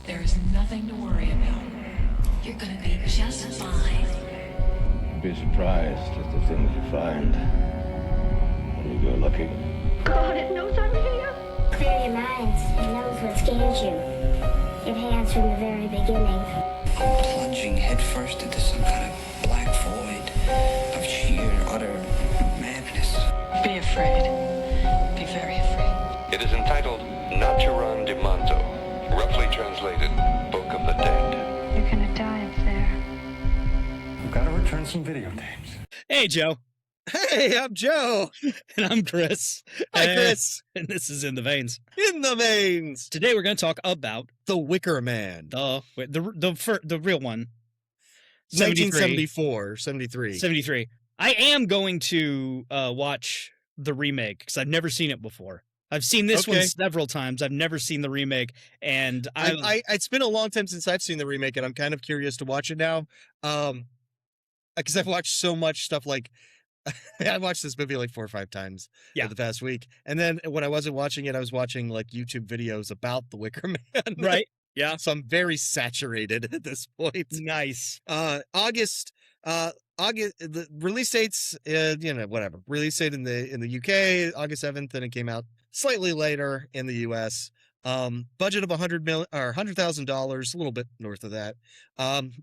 There is nothing to worry about. You're gonna be just fine. You'd be surprised at the things you find when you go looking. God, it knows I'm here. Clear your minds. It knows what scares you. It has from the very beginning. I'm plunging headfirst into some kind of black void of sheer, utter madness. Be afraid. Be very afraid. It is entitled Naturan de Manto, roughly translated Book of the Dead. You're gonna die up there. I've got to return some videotapes. Hey, Joe. Hey, I'm Joe. And I'm Chris. Hi, Chris. And this is In the Veins. In the Veins. Today we're going to talk about The Wicker Man. the real one. 1974, 73. 73. I am going to watch the remake because I've never seen it before. I've seen this one several times. I've never seen the remake, and it's been a long time since I've seen the remake, and I'm kind of curious to watch it now. Because I've watched so much stuff. Like I watched this movie like 4 or 5 times in the past week, and then when I wasn't watching it, I was watching like YouTube videos about the Wicker Man. Right? Yeah. So I'm very saturated at this point. Nice. August. The release dates, whatever. Release date in the UK, August 7th, and it came out slightly later in the US. Budget of $100,000, a little bit north of that.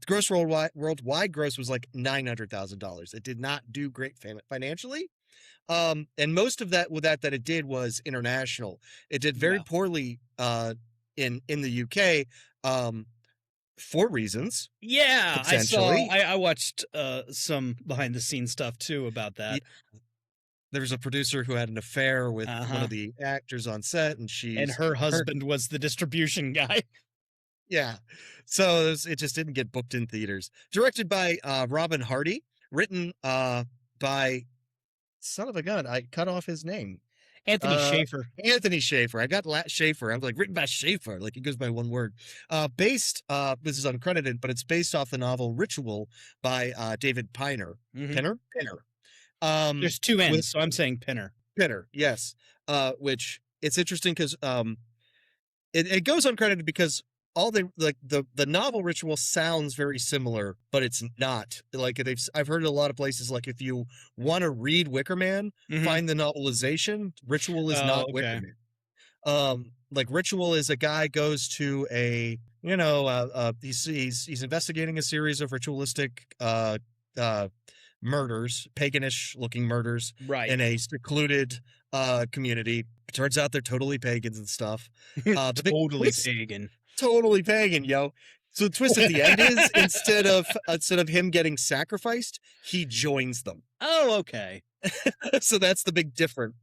Gross worldwide gross was like $900,000. It did not do great financially. And most of that it did was international. It did very poorly in the UK. For reasons. Yeah, I watched some behind the scenes stuff too about that. Yeah. There was a producer who had an affair with one of the actors on set, and her husband was the distribution guy. Yeah, so it just didn't get booked in theaters. Directed by Robin Hardy, written by son of a gun. I cut off his name. Anthony Schaefer. Anthony Schaefer. I got Schaefer. I'm like, written by Schaefer. Like, it goes by one word. This is uncredited, but it's based off the novel Ritual by David Piner. Mm-hmm. Pinner? There's 2 N's, so I'm saying Pinner. Pinner, yes. Which, it's interesting because it goes uncredited because all the novel Ritual sounds very similar, but it's not. Like, I've heard a lot of places, like, if you want to read Wicker Man, find the novelization. Ritual is not Wicker Man. Like, Ritual is a guy goes to he's investigating a series of ritualistic murders, paganish looking murders, right, in a secluded community. It turns out they're totally pagans and stuff. Totally pagan, yo. So the twist at the end is instead of him getting sacrificed, he joins them. Oh, okay. So that's the big difference,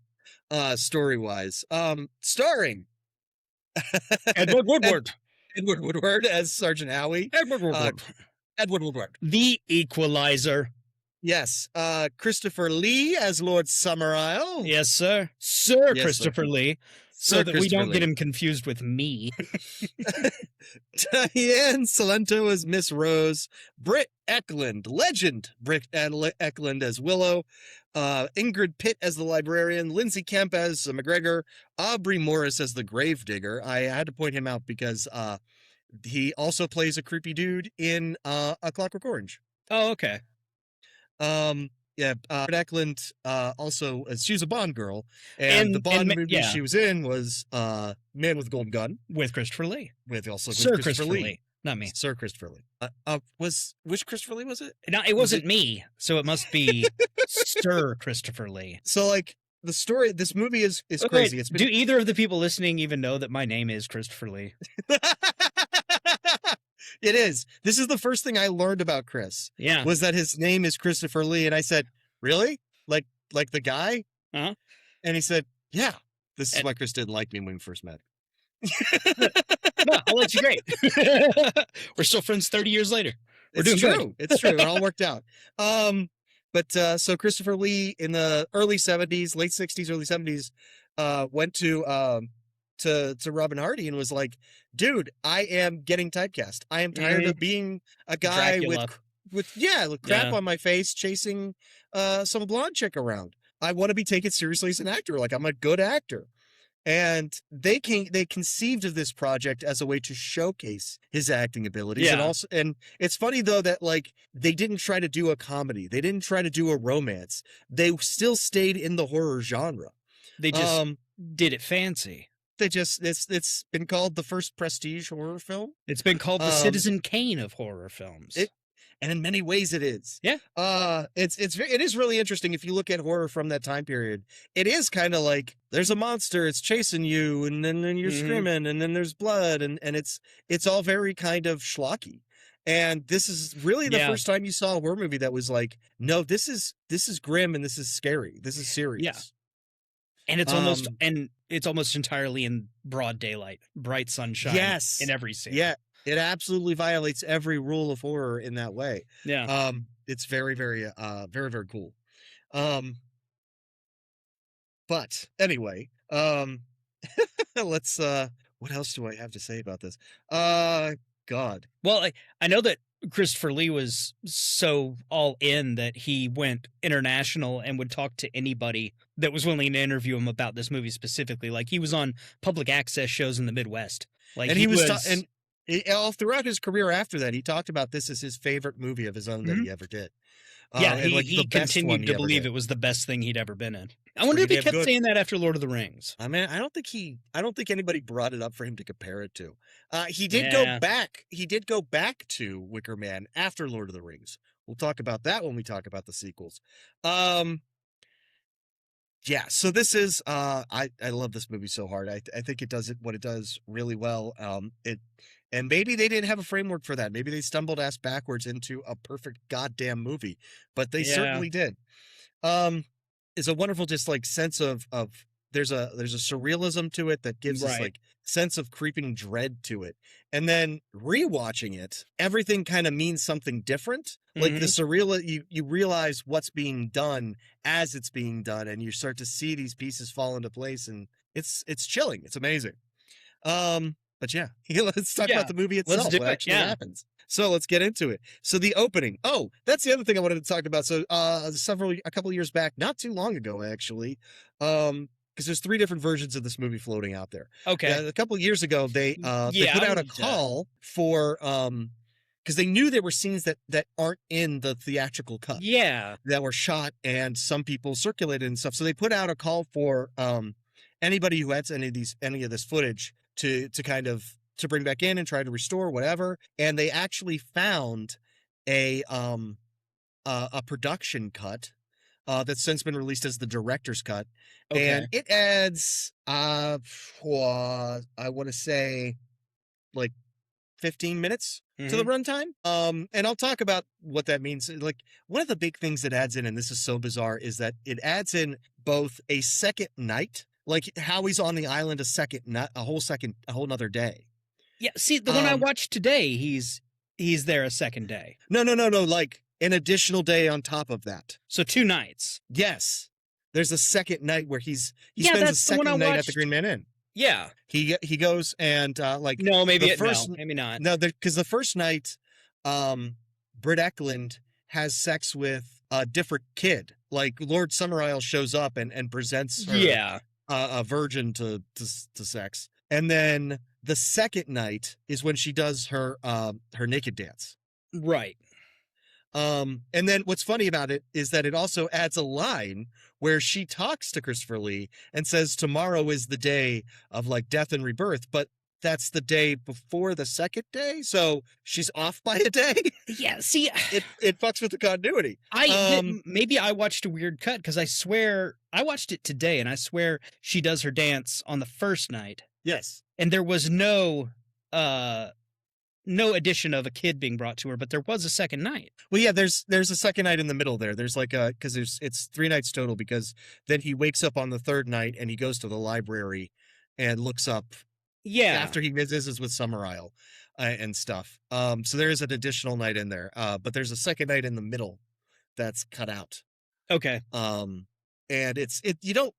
story-wise. Starring Edward Woodward. Edward Woodward as Sergeant Howie. Edward Woodward. The Equalizer. Yes. Christopher Lee as Lord Summerisle. Yes, sir. Sir Yes, Christopher sir. Lee. So Sir that we Christopher don't Lee. get him confused with me. Diane Salento as Miss Rose. Britt Eklund, legend Britt Eklund as Willow. Ingrid Pitt as the librarian. Lindsay Kemp as McGregor. Aubrey Morris as the gravedigger. I had to point him out because he also plays a creepy dude in A Clockwork Orange. Oh, okay. Britt Eklund also, she was a Bond girl, and the Bond movie she was in was Man with a Golden Gun with Christopher Lee. With Sir Christopher Lee. Not me. Sir Christopher Lee. Which Christopher Lee was it? No, it wasn't me, so it must be Sir Christopher Lee. So, like, the story, this movie is crazy. Wait, do either of the people listening even know that my name is Christopher Lee? It is. This is the first thing I learned about Chris. Yeah. Was that his name is Christopher Lee. And I said, really? Like the guy? Uh-huh. And he said, yeah. This is why Chris didn't like me when we first met. No, I'll let you great. We're still friends 30 years later. It's true. It's true. It all worked out. So Christopher Lee in the early 70s, late 60s, early 70s, went to Robin Hardy and was like, dude, I am getting typecast. I am tired of being a guy Dracula. with crap on my face chasing some blonde chick around. I want to be taken seriously as an actor. Like, I'm a good actor. And they conceived of this project as a way to showcase his acting abilities. And Yeah. also, and it's funny though that like they didn't try to do a comedy, they didn't try to do a romance, they still stayed in the horror genre. They just did it fancy. They just it's been called the first prestige horror film. It's been called the Citizen Kane of horror films. And in many ways it is. Yeah. It is really interesting if you look at horror from that time period. It is kind of like there's a monster, it's chasing you, and then you're screaming, and then there's blood, and it's all very kind of schlocky. And this is really the first time you saw a horror movie that was like, no, this is grim and this is scary. This is serious. Yeah. And it's almost entirely in broad daylight, bright sunshine. Yes. In every scene. Yeah. It absolutely violates every rule of horror in that way. Yeah. It's very, very, very, very cool. But anyway, let's, what else do I have to say about this? God. Well, I know that Christopher Lee was so all in that he went international and would talk to anybody that was willing to interview him about this movie specifically. Like he was on public access shows in the Midwest. Like and he was all throughout his career after that, he talked about this as his favorite movie of his own that he ever did. Yeah, and like he continued to believe it was the best thing he'd ever been in. I wonder if he kept saying that after Lord of the Rings. I mean, I don't think anybody brought it up for him to compare it to. He did go back. He did go back to Wicker Man after Lord of the Rings. We'll talk about that when we talk about the sequels. Yeah, so this is I love this movie so hard. I think it does what it does really well. And maybe they didn't have a framework for that. Maybe they stumbled ass backwards into a perfect goddamn movie, but they certainly did. It's a wonderful just like sense of there's a surrealism to it that gives us like sense of creeping dread to it. And then rewatching it, everything kind of means something different. Like the surreal, you realize what's being done as it's being done, and you start to see these pieces fall into place, and it's chilling. It's amazing. But yeah, let's talk about the movie itself. What actually happens. So let's get into it. So the opening. Oh, that's the other thing I wanted to talk about. So a couple of years back, not too long ago, actually, because there's 3 different versions of this movie floating out there. Okay. A couple of years ago, they put out a call for because they knew there were scenes that aren't in the theatrical cut. Yeah. That were shot and some people circulated and stuff. So they put out a call for anybody who had any of this footage to kind of to bring back in and try to restore whatever. And they actually found a production cut that's since been released as the director's cut. Okay. And it adds I want to say like 15 minutes to the runtime. And I'll talk about what that means. Like one of the big things that adds in, and this is so bizarre, is that it adds in both a second night, like Howie's on the island a whole nother day. Yeah, see, the one I watched today, he's there a second day. No, like an additional day on top of that. So 2 nights. Yes. There's a second night where he spends a second night at the Green Man Inn. Yeah. He goes and like no, maybe maybe not. No, because the first night, Britt Eklund has sex with a different kid. Like Lord Summerisle shows up and presents her a virgin to sex. And then the second night is when she does her naked dance. Right. And then what's funny about it is that it also adds a line where she talks to Christopher Lee and says tomorrow is the day of like death and rebirth, but that's the day before the second day, so she's off by a day. Yeah, see, it fucks with the continuity. Maybe I watched a weird cut because I swear I watched it today, and I swear she does her dance on the first night. Yes, and there was no addition of a kid being brought to her, but there was a second night. Well, yeah, there's a second night in the middle there. There's like because it's 3 nights total, because then he wakes up on the third night and he goes to the library and looks up. Yeah, after he visits with Summerisle and stuff. So there is an additional night in there, but there's a second night in the middle that's cut out. Okay. And you don't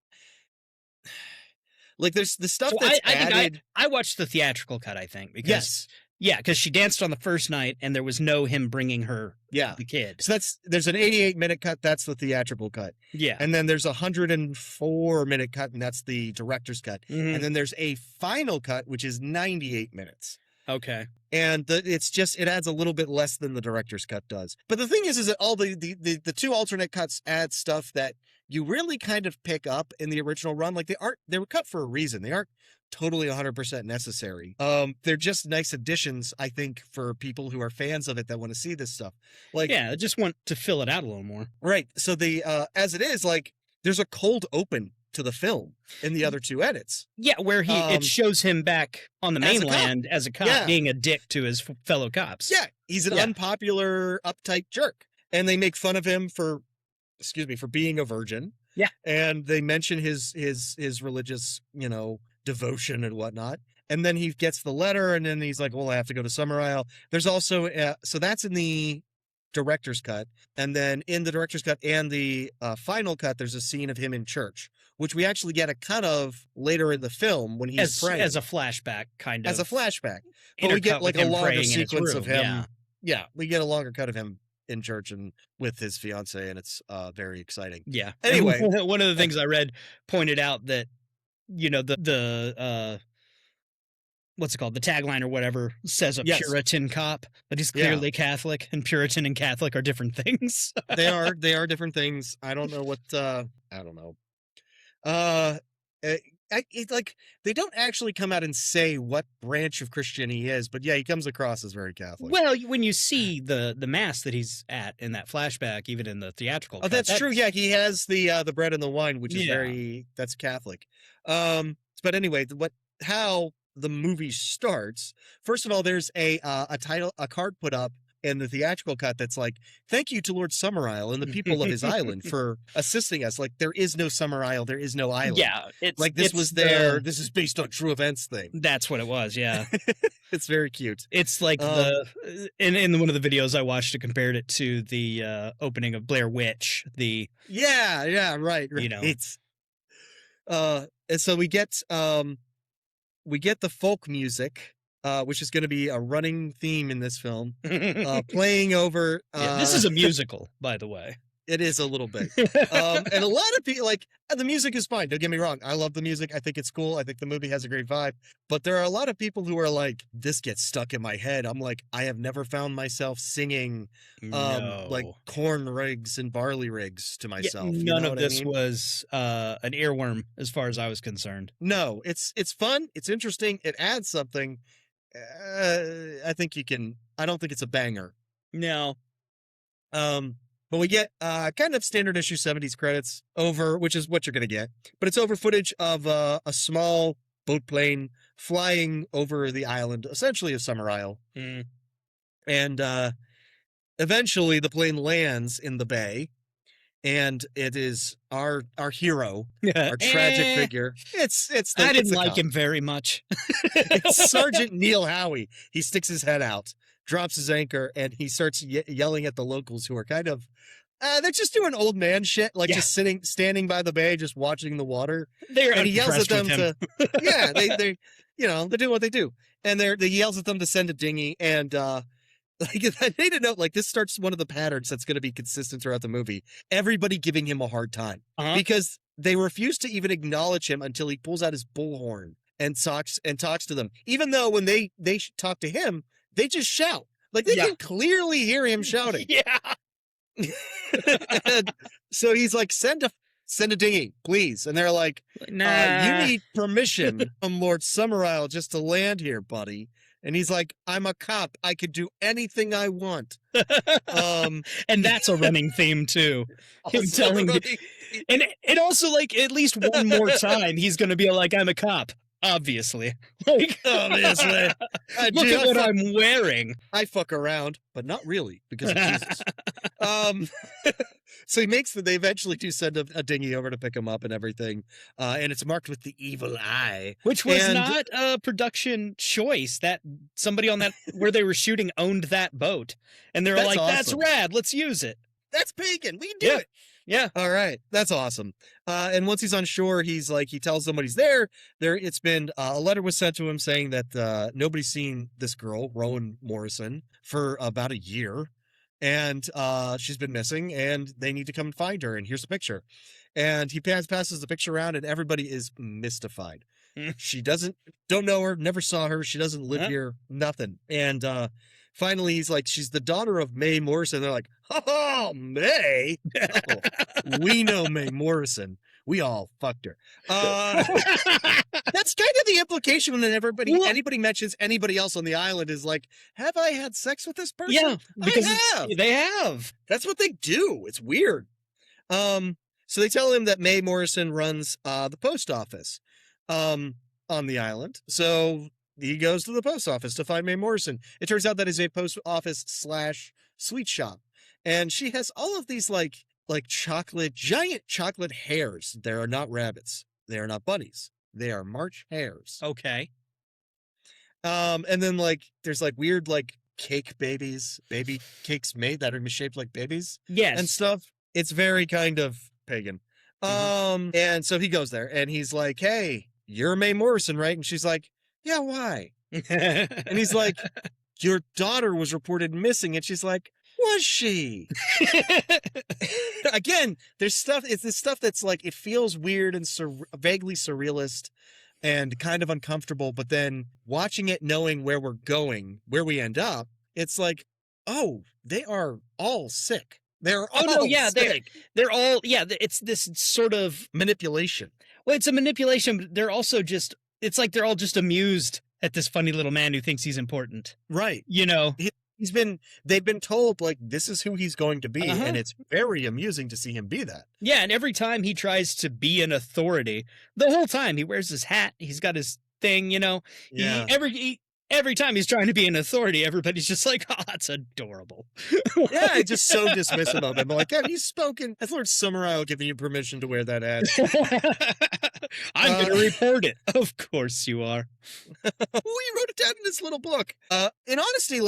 like there's the stuff that's added. I watched the theatrical cut, I think, because Yeah, because she danced on the first night, and there was no him bringing her Yeah. the kid. So there's an 88-minute cut. That's the theatrical cut. Yeah. And then there's a 104-minute cut, and that's the director's cut. Mhm. And then there's a final cut, which is 98 minutes. Okay. And it adds a little bit less than the director's cut does. But the thing is that all the two alternate cuts add stuff that you really kind of pick up in the original run. Like they were cut for a reason. They aren't totally 100% necessary. They're just nice additions, I think, for people who are fans of it that want to see this stuff. Like, Yeah, I just want to fill it out a little more. right. So as it is, like, there's a cold open to the film in the other two edits. Yeah, where it shows him back on the as a cop. mainland as a cop, Yeah. being a dick to his fellow cops. Yeah, he's an Yeah. unpopular, uptight jerk, and they make fun of him for being a virgin. Yeah. And they mention his religious, devotion and whatnot. And then he gets the letter, and then he's like, "Well, I have to go to Summer Isle." There's also so that's in the director's cut, and then in the director's cut and the final cut, there's a scene of him in church, which we actually get a cut of later in the film when he's praying as a flashback, kind of. as a flashback. But we intercut get like with a him longer praying in his sequence of room, him. yeah. Yeah, we get a longer cut of him in church and with his fiance, and it's very exciting. Yeah. Anyway. One of the things I read pointed out that, the what's it called? The tagline or whatever says a Yes. Puritan cop, but he's Yeah. clearly Catholic, and Puritan and Catholic are different things. They are different things. I don't know what I don't know. It's like they don't actually come out and say what branch of Christianity he is, but yeah, he comes across as very Catholic. Well, when you see the mass that he's at in that flashback, even in the theatrical Oh, cut, that's true. Yeah, he has the bread and the wine, which is Yeah. that's Catholic. But anyway, how the movie starts. First of all, there's a card put up in the theatrical cut that's like, "Thank you to Lord Summerisle and the people of his island for assisting us." Like, there is no Summer Isle, there is no island. Yeah, like this was there. This is based on true events thing. That's what it was. Yeah, It's very cute. it's like in one of the videos I watched, it compared it to the opening of Blair Witch. Yeah, right. It's and so we get the folk music, which is going to be a running theme in this film, playing over. Yeah, this is a musical, by the way. It is a little bit, and a lot of people like the music is fine. Don't get me wrong. I love the music. I think it's cool. I think the movie has a great vibe. But there are a lot of people who are like, "This gets stuck in my head." I'm like, I have never found myself singing like No. corn rigs and barley rigs to Yeah, myself. You none know of what I this mean? was an earworm, as far as I was concerned. No, it's fun. It's interesting. It adds something. I think you can. I don't think it's a banger. No, But we get kind of standard issue 70s credits over, which is what you're going to get. But it's over footage of a small boat plane flying over the island, essentially of Summer Isle. Mm. And eventually the plane lands in the bay. And it is our hero, our tragic figure. I didn't like him very much. It's Sergeant Neil Howie. He sticks his head out, drops his anchor, and he starts yelling at the locals who are kind of, they're just doing old man shit, like just standing by the bay, just watching the water. They're And he yells at them unimpressed with him. to, yeah, they they're doing what they do. And he yells at them to send a dinghy. And like, I need to note, like, this starts one of the patterns that's going to be consistent throughout the movie. Everybody giving him a hard time because they refuse to even acknowledge him until he pulls out his bullhorn and talks to them. Even though when they talk to him, they just shout. Like, they can clearly hear him shouting. Yeah. And so he's like, send a dinghy, please. And they're like, Nah. you need permission from Lord Summerisle just to land here, buddy. And he's like, I'm a cop. I could do anything I want. And that's a running theme too. Him telling and also, like, at least one more time he's gonna be like, I'm a cop. Obviously. Like, Obviously. look at what I'm wearing. I fuck around, but not really because of Jesus. So they eventually do send a dinghy over to pick him up and everything. And it's marked with the evil eye. Which was And- not a production choice. That somebody on that where they were shooting owned that boat. And they were That's like, that's awesome. rad, let's use it. That's pagan. We can do it. Yeah. All right, that's awesome. And once he's on shore, he tells somebody he's there. It's been a letter was sent to him saying that nobody's seen this girl, Rowan Morrison, for about a year, and she's been missing, and they need to come and find her. And here's a picture. And he passes the picture around, and everybody is mystified. She don't know her, never saw her. She doesn't live here, nothing. And finally, he's like, she's the daughter of Mae Morrison. They're like, oh, Mae. Oh, we know Mae Morrison. We all fucked her. That's kind of the implication when anybody mentions anybody else on the island is like, have I had sex with this person? Yeah, because they have. That's what they do. It's weird. So they tell him that Mae Morrison runs the post office on the island. So he goes to the post office to find Mae Morrison. It turns out that is a post office / sweet shop. And she has all of these like giant chocolate hares. They are not rabbits. They are not bunnies. They are March hares. Okay. And then there's weird cake baby cakes made that are shaped like babies. Yes. And stuff. It's very kind of pagan. And so he goes there and he's like, hey, you're Mae Morrison, right? And she's like, yeah, why? And he's like, your daughter was reported missing. And she's like, was she? Again, it's this stuff that's it feels weird and vaguely surrealist and kind of uncomfortable. But then watching it, knowing where we're going, where we end up, it's like, oh, they are all sick. They're all sick. They're all, it's this sort of manipulation. Well, it's a manipulation, but they're also just, it's like they're all just amused at this funny little man who thinks he's important. Right. You know? They've been told this is who he's going to be, and it's very amusing to see him be that. Yeah, and every time he tries to be an authority, the whole time he wears his hat, he's got his thing, Yeah. Every time he's trying to be an authority, everybody's just like, oh, that's adorable. Yeah, just so dismissive of him. Like, have you spoken? Has Lord Summerisle given you permission to wear that hat? I'm going to report it. Of course you are. Oh, you wrote it down in this little book. In honesty,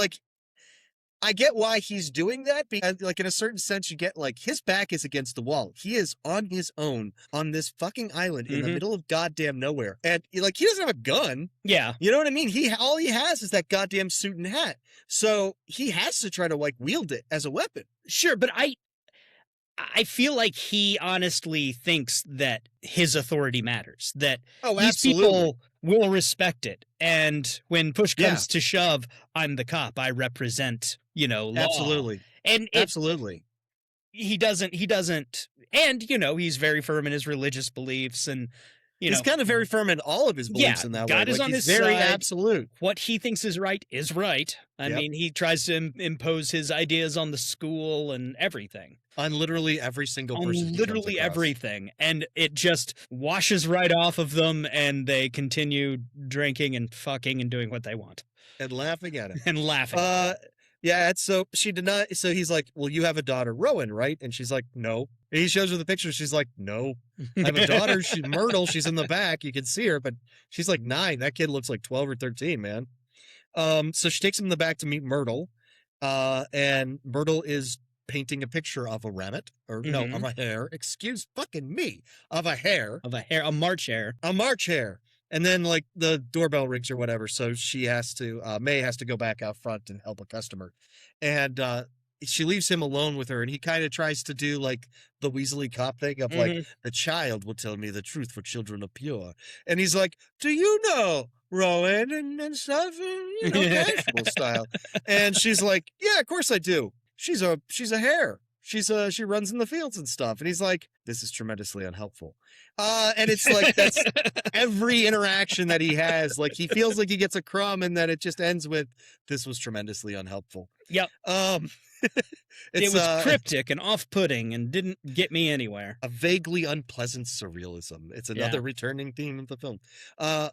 I get why he's doing that, because in a certain sense, you get his back is against the wall. He is on his own on this fucking island in the middle of goddamn nowhere. And he doesn't have a gun. Yeah. You know what I mean? All he has is that goddamn suit and hat. So he has to try to wield it as a weapon. Sure, but I feel like he honestly thinks that his authority matters, that these people will respect it. And when push comes to shove, I'm the cop. I represent, law. Absolutely. And absolutely. He doesn't, and, he's very firm in his religious beliefs and, he's kind of very firm in all of his beliefs in that way. God is on his very side. Absolute. What he thinks is right. I mean, he tries to impose his ideas on the school and everything. On literally every single person. On literally everything. And it just washes right off of them, and they continue drinking and fucking and doing what they want. And laughing at him. Yeah, so she did not. So he's like, well, you have a daughter, Rowan, right? And she's like, no. And he shows her the picture. She's like, no. I have a daughter. She's Myrtle. She's in the back. You can see her, but she's 9. That kid looks 12 or 13, man. So she takes him in the back to meet Myrtle. And Myrtle is painting a picture of a rabbit, or no, of a hare. Excuse fucking me. Of a hare. A March hare. A March hare. And then the doorbell rings or whatever. So she has to, Mae has to go back out front and help a customer. And she leaves him alone with her. And he kind of tries to do the Weasley cop thing of the child will tell me the truth, for children are pure. And he's like, do you know Rowan and stuff? Casual style. And she's like, yeah, of course I do. She's a hare. She runs in the fields and stuff. And he's like, this is tremendously unhelpful. And it's that's every interaction that he has. He feels like he gets a crumb, and then it just ends with, this was tremendously unhelpful. Yep. It was cryptic and off-putting and didn't get me anywhere. A vaguely unpleasant surrealism. It's another returning theme of the film.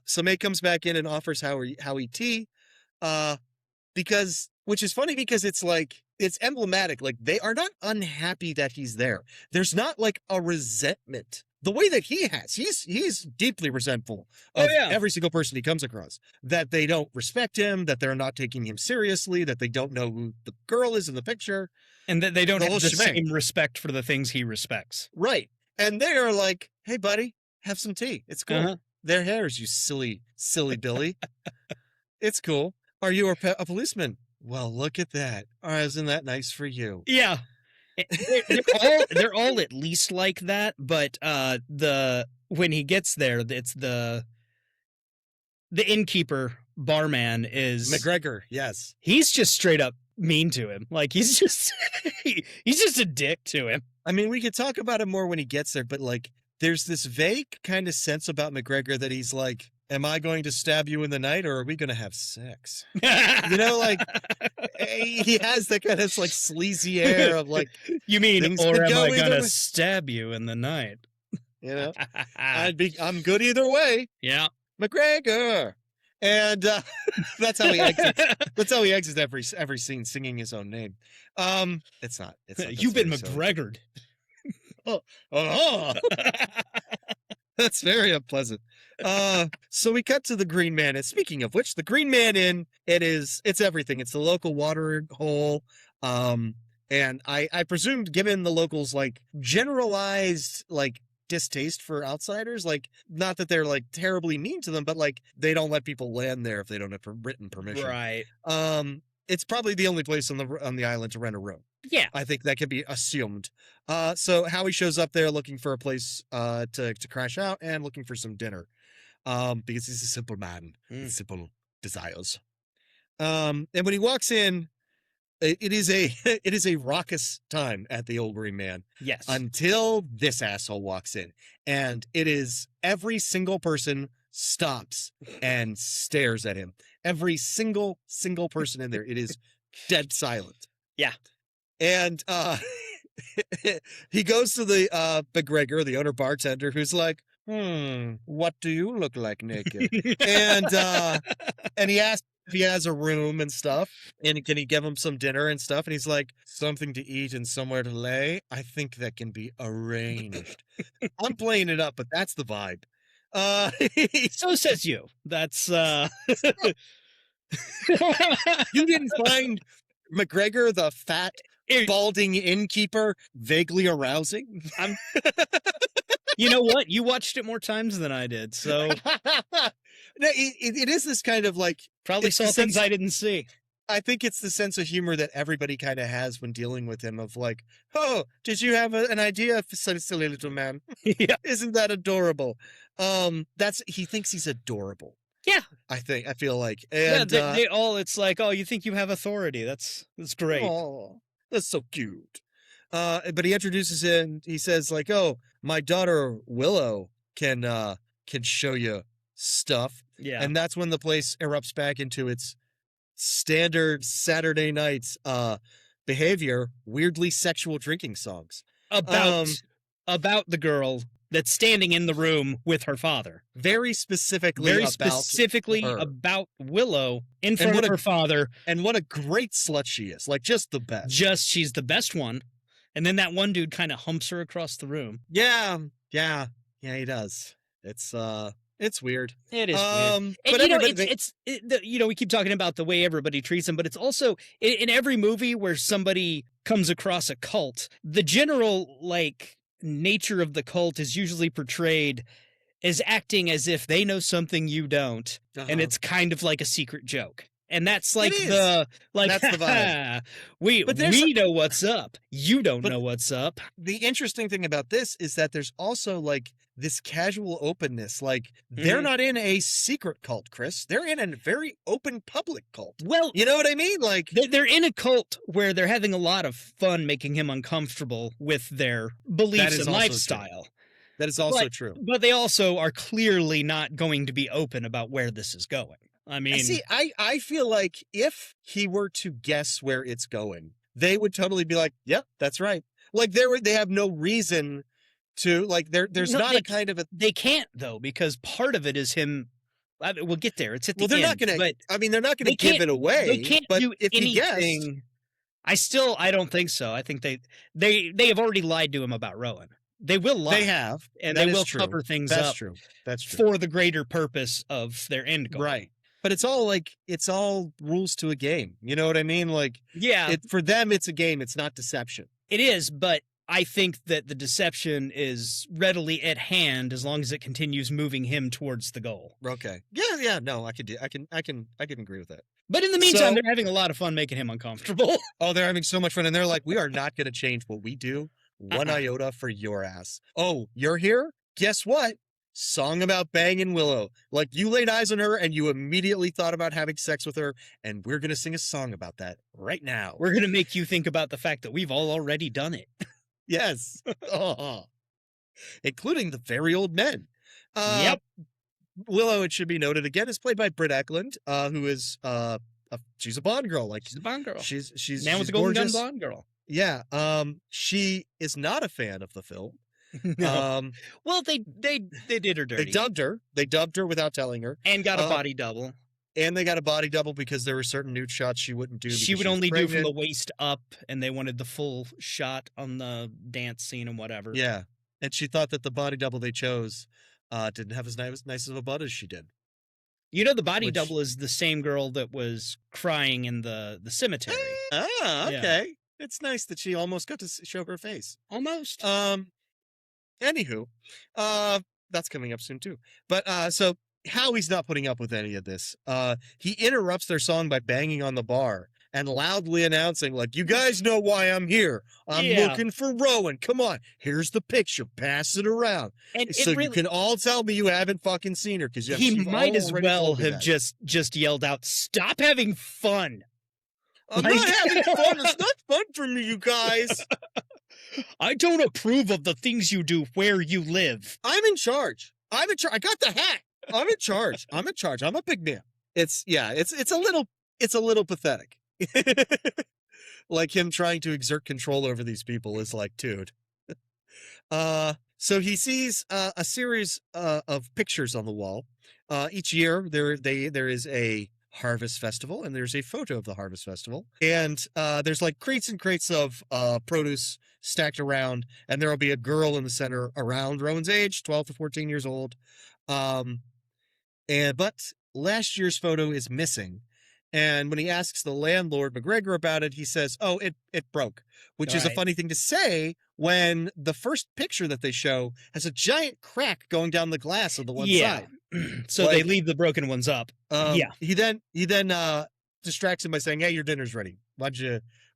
So Mae comes back in and offers Howie tea, which is funny because it's emblematic. They are not unhappy that he's there. There's not a resentment the way that he has, he's deeply resentful Oh, of yeah. every single person he comes across, that they don't respect him, that they're not taking him seriously, that they don't know who the girl is in the picture. And that they don't The have whole the shebang. same respect for the things he respects. Right. And they are like, hey, buddy, have some tea. It's cool. Uh-huh. They're hairs, you silly Billy. It's cool. Are you a policeman? Well, look at that. Isn't that nice for you? Yeah. They're all at least like that, but when he gets there, it's the innkeeper barman is McGregor, yes. he's just straight up mean to him. Like he's just he's just a dick to him. I mean, we could talk about him more when he gets there, but like there's this vague kind of sense about McGregor that he's like, am I going to stab you in the night or are we going to have sex? You know, like he has that kind of like sleazy air of like, You mean, things or could am go I either gonna way. stab you in the night? you know, I'm good either way. Yeah. McGregor. And that's how he exits. That's how he exits every scene, singing his own name. It's not. You've been that's very McGregored. Oh, that's very unpleasant. So we cut to the Green Man. And speaking of which, the Green Man Inn, it's everything. It's the local water hole. And I presumed, given the locals like generalized like distaste for outsiders, like not that they're like terribly mean to them, but like they don't let people land there if they don't have written permission. Right. It's probably the only place on the island to rent a room. Yeah. I think that can be assumed. So Howie shows up there looking for a place to crash out and looking for some dinner, because he's a simple man with simple desires. And when he walks in, it is a raucous time at the Old Green Man Yes. until this asshole walks in, and it is every single person stops and stares at him. Every single person in there. It is dead silent. Yeah. And he goes to the McGregor, the owner bartender, who's like, what do you look like naked? and he asks if he has a room and stuff, and can he give him some dinner and stuff? And he's like, something to eat and somewhere to lay. I think that can be arranged. I'm playing it up, but that's the vibe. So says you. That's You didn't find McGregor, the fat, balding innkeeper, vaguely arousing? You know what? You watched it more times than I did, so No, it is this kind of like, probably it's saw the things sense- I didn't see. I think it's the sense of humor that everybody kind of has when dealing with him, of like, oh, did you have an idea for such a silly little man? Yeah. Isn't that adorable? He thinks he's adorable. Yeah. I feel like. Yeah, And they all, it's like, oh, you think you have authority. That's great. oh, that's so cute. But he introduces him. He says like, oh, my daughter Willow can show you stuff. Yeah. And that's when the place erupts back into its standard Saturday night behavior, weirdly sexual drinking songs. About the girl that's standing in the room with her father. Very specifically Very about specifically her. about Willow in front what of a- her father. And what a great slut she is. Like, just the best. She's the best one. And then that one dude kind of humps her across the room. Yeah, he does. It's weird. It is weird. But And, you know, everybody- you know, we keep talking about the way everybody treats him, but it's also in every movie where somebody comes across a cult, the general like nature of the cult is usually portrayed as acting as if they know something you don't, and Uh-huh. it's kind of like a secret joke. And that's like is. that's That's the vibe. we But there's know what's up. You don't But- know what's up. The interesting thing about this is that there's also like this casual openness. Like, they're Mhm. not in a secret cult, Chris. They're in a very open public cult. Well, You know what I mean? Like, they're in a cult where they're having a lot of fun making him uncomfortable with their beliefs is and also lifestyle. that is also true. But they also are clearly not going to be open about where this is going. I mean, See, I feel like if he were to guess where it's going, they would totally be like, "Yep, that's right." Like they have no reason to like. There's No, not a kind of a. they can't though, because part of it is him. I mean, we'll get there. It's at the Well, they're end. not going to. But I mean, they're not going they to give can't- it away. they can't but do if he guessed, anything. I don't think so. I think they have already lied to him about Rowan. They will lie. They have, and that they is will true. cover things That's up true. That's true. for the greater purpose of their end goal. Right. But it's all rules to a game. You know what I mean? Like, Yeah, for them, it's a game. It's not deception. it is, but I think that the deception is readily at hand as long as it continues moving him towards the goal. Okay. Yeah. No, I can agree with that. But in the meantime, So- they're having a lot of fun making him uncomfortable. Oh, they're having so much fun, and they're like, we are not going to change what we do one Uh-uh. iota for your ass. Oh, you're here? Guess what? Song about banging Willow. Like, you laid eyes on her, and you immediately thought about having sex with her, and we're going to sing a song about that right now. We're going to make you think about the fact that we've all already done it. Yes. Oh. Including the very old men. Yep. Willow, it should be noted again, is played by Britt Eklund, who is she's a Bond girl. Like, She's a Bond girl. she's Man with she's the golden gorgeous. gun Bond girl. Yeah. She is not a fan of the film. No. Well, they did her dirty. They dubbed her. They dubbed her without telling her, and got a body double. and they got a body double because there were certain nude shots she wouldn't do. She because would was only do from the pregnant. waist up, and they wanted the full shot on the dance scene and whatever. Yeah, and she thought that the body double they chose didn't have as nice of a butt as she did. You know, the body Which- double is the same girl that was crying in the cemetery. Ah, Yeah. okay. It's nice that she almost got to show her face. Almost. Anywho, that's coming up soon too. But so Howie's not putting up with any of this. He interrupts their song by banging on the bar and loudly announcing, like, you guys know why I'm here. I'm Yeah. looking for Rowan. Come on, here's the picture. Pass it around. And So it really, you can all tell me you haven't fucking seen her because he might as well have just yelled out, "Stop having fun." I'm like- not having fun. It's not fun for me, you guys. I don't approve of the things you do where you live. I'm in charge. I got the hat. I'm in charge. I'm in charge. I'm a big man. It's a little pathetic. Like him trying to exert control over these people is like, dude. So he sees a series of pictures on the wall. Each year there is a harvest festival, and there's a photo of the harvest festival, and there's like crates and crates of produce stacked around, and there will be a girl in the center around Rowan's age, 12 to 14 years old. But last year's photo is missing. And when he asks the landlord McGregor about it, he says, "Oh, it broke," which is a Right. funny thing to say when the first picture that they show has a giant crack going down the glass on the one Yeah. side. So they Like- leave the broken ones up. Yeah. He then distracts him by saying, "Hey, your dinner's ready.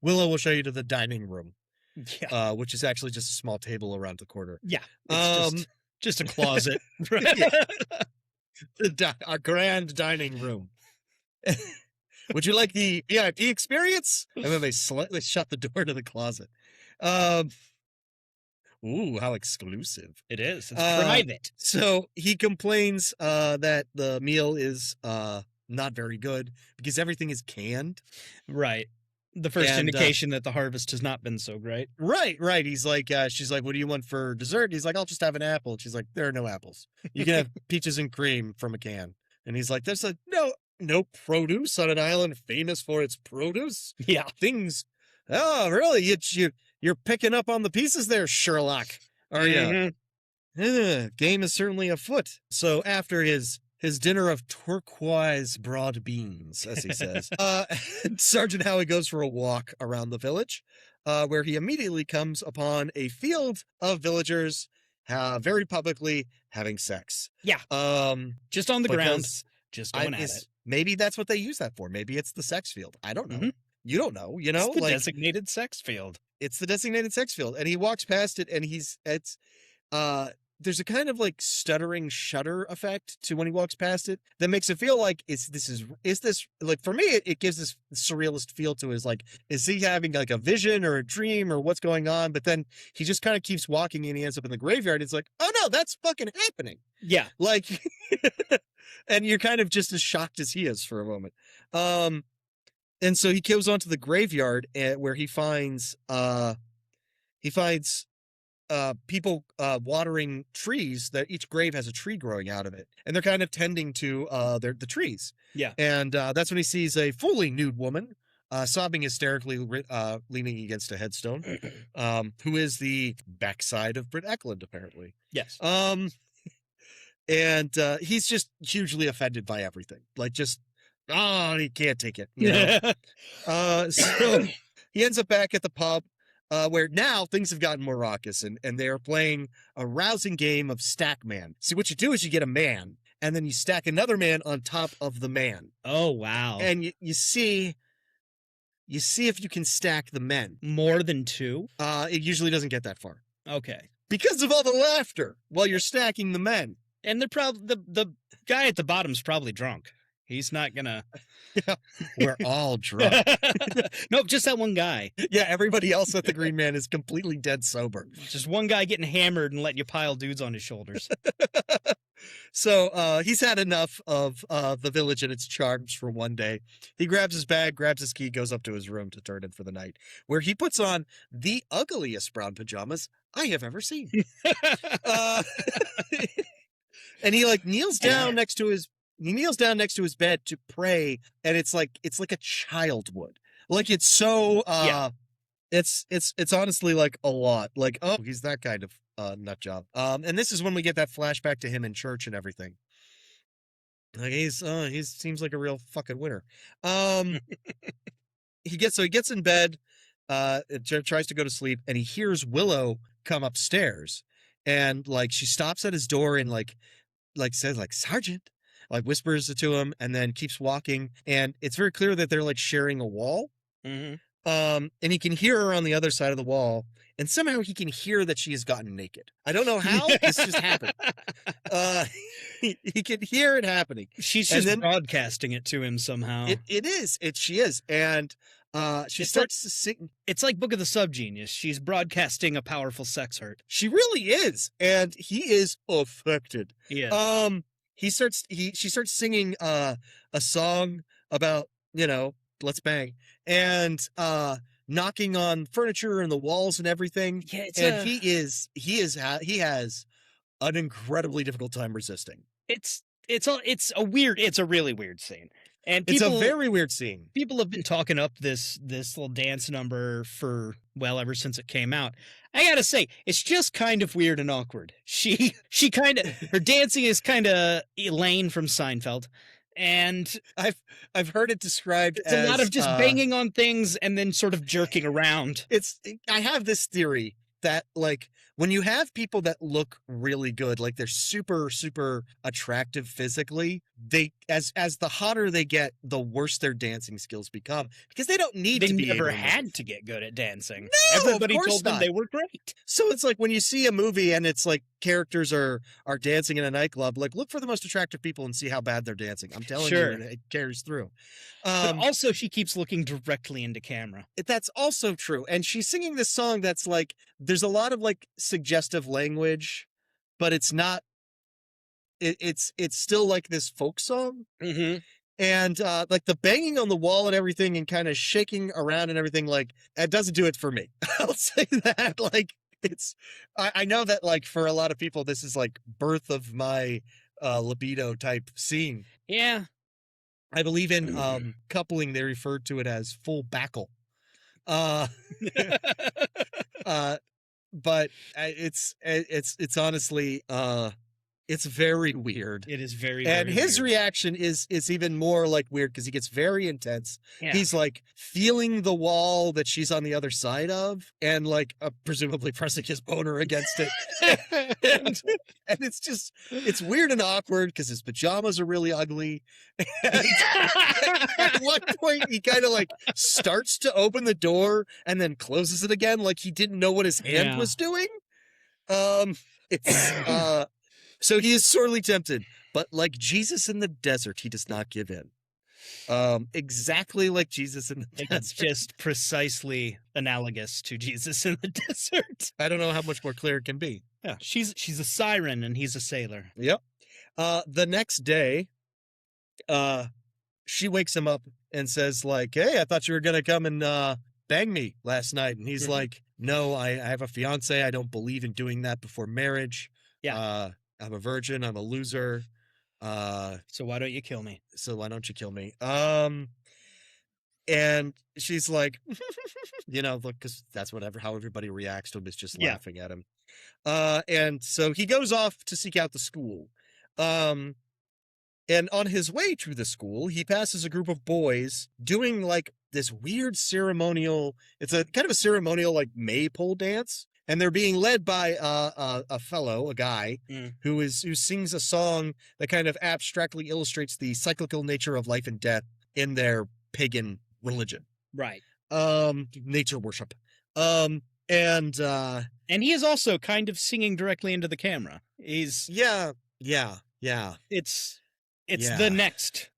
Willow will show you to the dining room," Yeah. which is actually just a small table around the corner. Yeah. It's Um, just a closet. Our grand dining room. Would you like the VIP experience? And then they slightly shut the door to the closet. Ooh, how exclusive. It is. It's Uh, private. So he complains that the meal is not very good because everything is canned. Right. The first and, indication that the harvest has not been so great. Right. He's like, she's like, what do you want for dessert? He's like, I'll just have an apple. And she's like, there are no apples. You can have peaches and cream from a can. And he's like, there's no produce on an island famous for its produce. Yeah. Things. Oh, really? You're picking up on the pieces there, Sherlock. Are you? Mhm. Game is certainly afoot. So after his dinner of turquoise broad beans, as he says, Sergeant Howie goes for a walk around the village, where he immediately comes upon a field of villagers very publicly having sex. Yeah. Just on the ground. Because Just going at it. maybe that's what they use that for. Maybe it's the sex field. I don't know. Mhm. You don't know, you know? It's the Like, designated sex field. it's the designated sex field, and he walks past it, and there's a kind of like stuttering shudder effect to when he walks past it that makes it feel like is this like, for me it gives this surrealist feel to his, like, is he having like a vision or a dream or what's going on? But then he just kind of keeps walking and he ends up in the graveyard. It's like, oh no, that's fucking happening. Yeah. Like, and you're kind of just as shocked as he is for a moment. And so he goes onto the graveyard where he finds people watering trees. That each grave has a tree growing out of it, and they're kind of tending to the trees. Yeah. And that's when he sees a fully nude woman sobbing hysterically, leaning against a headstone, who is the backside of Britt Eklund, apparently. Yes. And he's just hugely offended by everything. Like, just, he can't take it, you know? So he ends up back at the pub, where now things have gotten more raucous, and they're playing a rousing game of Stack Man. See, what you do is you get a man, and then you stack another man on top of the man. Oh, wow. And you see if you can stack the men. More than two? It usually doesn't get that far. Okay. Because of all the laughter while you're stacking the men. And they're probably the guy at the bottom's probably drunk. He's not gonna. Yeah, we're all drunk. Nope, just that one guy. Yeah, everybody else at the Green Man is completely dead sober. Just one guy getting hammered and letting you pile dudes on his shoulders. So he's had enough of the village and its charms for one day. He grabs his bag, grabs his key, goes up to his room to turn in for the night, where he puts on the ugliest brown pajamas I have ever seen. And he like kneels down next to his bed to pray, and it's like a child would. Like, it's so it's honestly like a lot. Like, oh, he's that kind of nut job. And this is when we get that flashback to him in church and everything. Like, he seems like a real fucking winner. He gets in bed, tries to go to sleep, and he hears Willow come upstairs, and like she stops at his door and like says like, "Sergeant," like whispers it to him, and then keeps walking, and it's very clear that they're like sharing a wall. Mm-hmm. And he can hear her on the other side of the wall, and somehow he can hear that she has gotten naked. I don't know how. This just happened. He can hear it happening. She's just broadcasting it to him somehow. She is. And she starts to sing. It's like Book of the Subgenius. She's broadcasting a powerful sex hurt. She really is. And he is affected. Yeah. She starts singing a song about, let's bang, and knocking on furniture and the walls and everything. Yeah, and he has an incredibly difficult time resisting. It's a really weird scene. And it's a very weird scene. People have been talking up this little dance number for, well, ever since it came out. I gotta say, it's just kind of weird and awkward. She kind of, her dancing is kind of Elaine from Seinfeld. And I've heard it described as a lot of just banging on things and then sort of jerking around. I have this theory that, like, when you have people that look really good, like they're super, super attractive physically, they as the hotter they get, the worse their dancing skills become, because they don't need to be. They never had to get good at dancing. No, everybody of course told them not. they were great. So it's like when you see a movie and it's like characters are dancing in a nightclub, like look for the most attractive people and see how bad they're dancing. I'm telling you, it carries through. But also, she keeps looking directly into camera. That's also true. And she's singing this song that's like, there's a lot of like suggestive language, but it's not, it's still like this folk song. Mm-hmm. And like the banging on the wall and everything and kind of shaking around and everything, like, it doesn't do it for me. I'll say that. Like, I know that like for a lot of people, this is like birth of my libido type scene. Yeah. I believe in coupling, they referred to it as full backle. But it's honestly it's very weird. It is very, and very his weird. reaction is even more like weird because he gets very intense. Yeah. He's like feeling the wall that she's on the other side of, and like presumably pressing his boner against it. and it's weird and awkward because his pajamas are really ugly. And at one point he kind of like starts to open the door and then closes it again, like he didn't know what his hand was doing. So he is sorely tempted, but like Jesus in the desert, he does not give in. Exactly like Jesus in the desert. It's just precisely analogous to Jesus in the desert. I don't know how much more clear it can be. Yeah, she's a siren and he's a sailor. Yep. The next day, she wakes him up and says like, "Hey, I thought you were gonna come and bang me last night." And he's like, "No, I have a fiance. I don't believe in doing that before marriage. Yeah. I'm a virgin. I'm a loser. So why don't you kill me? So why don't you kill me?" And she's like, look, because that's how everybody reacts to him is just Yeah. laughing at him. And so he goes off to seek out the school. And on his way to the school, he passes a group of boys doing like this weird ceremonial. It's a kind of a ceremonial like maypole dance. And they're being led by a guy who sings a song that kind of abstractly illustrates the cyclical nature of life and death in their pagan religion. Right. Nature worship. And he is also kind of singing directly into the camera. He's yeah. It's Yeah. the next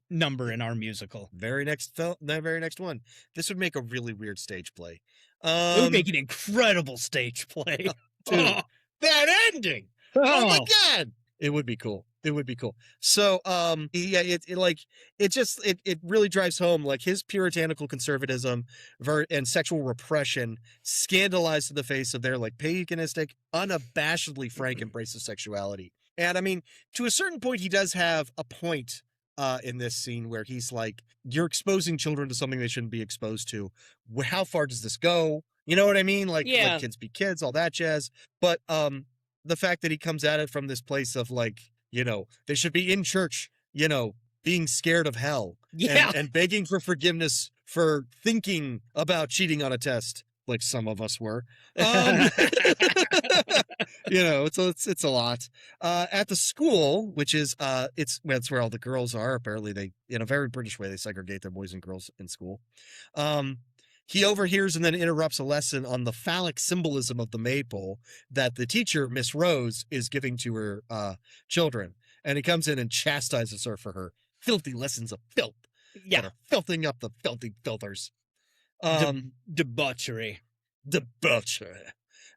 number in our musical. Very next one. This would make a really weird stage play. It would make an incredible stage play. Dude, that ending. Oh my God. It would be cool. So, it really drives home like his puritanical conservatism and sexual repression scandalized in the face of their like paganistic, unabashedly frank embrace of sexuality. And I mean, to a certain point, he does have a point in this scene where he's like, you're exposing children to something they shouldn't be exposed to. How far does this go? You know what I mean? Like, Yeah. let kids be kids, all that jazz. But the fact that he comes at it from this place of like, they should be in church, being scared of hell and begging for forgiveness for thinking about cheating on a test, like some of us were. It's a lot. At the school, which is that's where all the girls are. Apparently, they, in a very British way, they segregate their boys and girls in school. He overhears and then interrupts a lesson on the phallic symbolism of the maypole that the teacher, Miss Rose, is giving to her children. And he comes in and chastises her for her filthy lessons of filth. Yeah. That are filthing up the filthy filthers. Debauchery.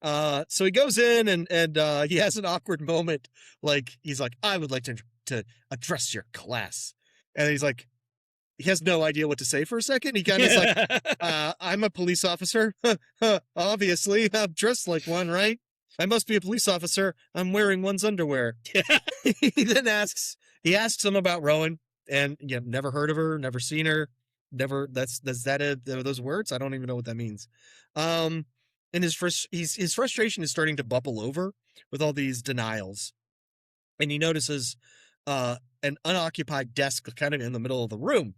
So he goes in and he has an awkward moment. Like, he's like, I would like to address your class. And he's like, he has no idea what to say for a second. He kind of is like, I'm a police officer. Obviously, I'm dressed like one, right? I must be a police officer. I'm wearing one's underwear. He then asks him about Rowan, and never heard of her, never seen her, never. Those words? I don't even know what that means. And his frustration is starting to bubble over with all these denials, and he notices an unoccupied desk kind of in the middle of the room.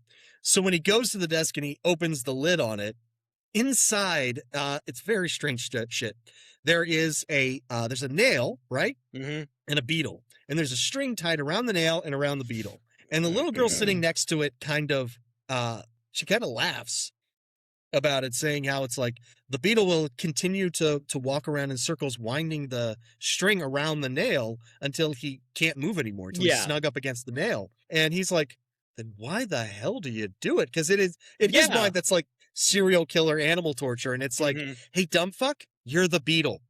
So when he goes to the desk and he opens the lid on it, inside, it's very strange shit. There's a nail, right? Mm-hmm. And a beetle. And there's a string tied around the nail and around the beetle. And the little girl sitting next to it she kind of laughs about it, saying how it's like the beetle will continue to walk around in circles, winding the string around the nail until he can't move anymore, until he's snug up against the nail. And he's like, then why the hell do you do it? Because in his mind, that's like serial killer animal torture. And it's like, hey, dumb fuck, you're the beetle.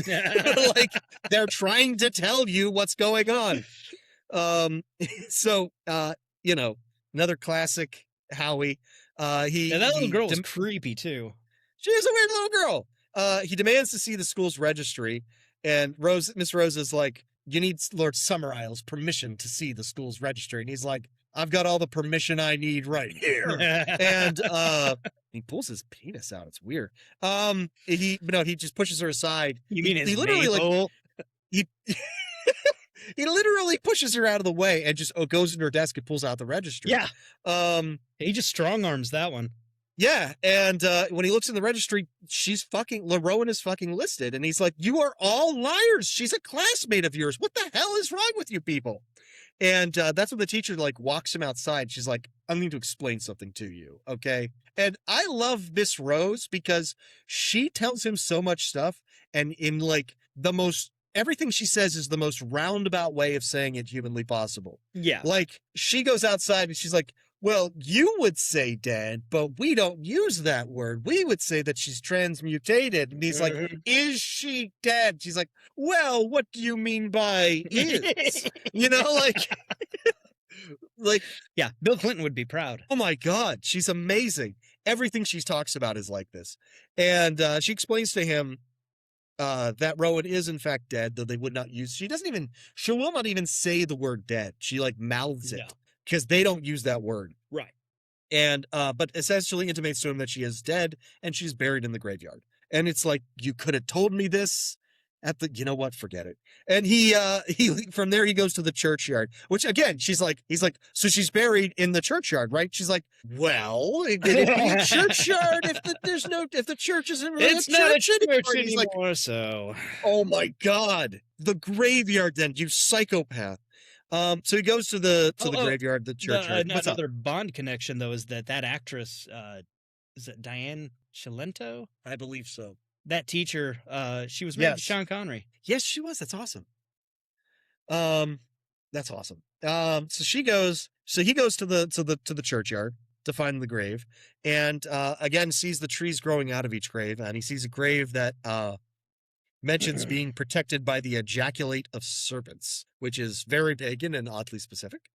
Like, they're trying to tell you what's going on. Another classic Howie. That little girl was creepy too. She is a weird little girl. He demands to see the school's registry, and Miss Rose is like, you need Lord Summerisle's permission to see the school's registry. And he's like, I've got all the permission I need right here. And he pulls his penis out. It's weird. He just pushes her aside. You mean his he literally navel? He literally pushes her out of the way and just goes into her desk and pulls out the registry. Yeah. He just strong arms that one. Yeah. And when he looks in the registry, Rowan is fucking listed. And he's like, you are all liars. She's a classmate of yours. What the hell is wrong with you people? And that's when the teacher like walks him outside. She's like, I need to explain something to you. Okay. And I love Miss Rose because she tells him so much stuff. And in like everything she says is the most roundabout way of saying it humanly possible. Yeah. Like, she goes outside and she's like, well, you would say dead, but we don't use that word. We would say that she's transmutated. And he's like, is she dead? She's like, well, what do you mean by is? Like, yeah, Bill Clinton would be proud. Oh my God, she's amazing. Everything she talks about is like this. And she explains to him that Rowan is in fact dead, though they would not use, she will not even say the word dead. She like mouths it because they don't use that word. Right. and but essentially intimates to him that she is dead and she's buried in the graveyard. And it's like, you could have told me this at the, you know what, forget it. And he from there he goes to the churchyard, which again, he's like, so she's buried in the churchyard, right? She's like, well, it could be a churchyard if the church isn't really It's a not a church church anymore. He's like, anymore, so oh my God, the graveyard then, you psychopath. So he goes to the graveyard, the churchyard. What's up? another Bond connection though is that actress, is it Diane Cilento? I believe so. That teacher, she was married to Yes. Sean Connery. Yes, she was. That's awesome. That's awesome. So he goes to the churchyard to find the grave, and again sees the trees growing out of each grave, and he sees a grave that mentions being protected by the ejaculate of serpents, which is very pagan and oddly specific.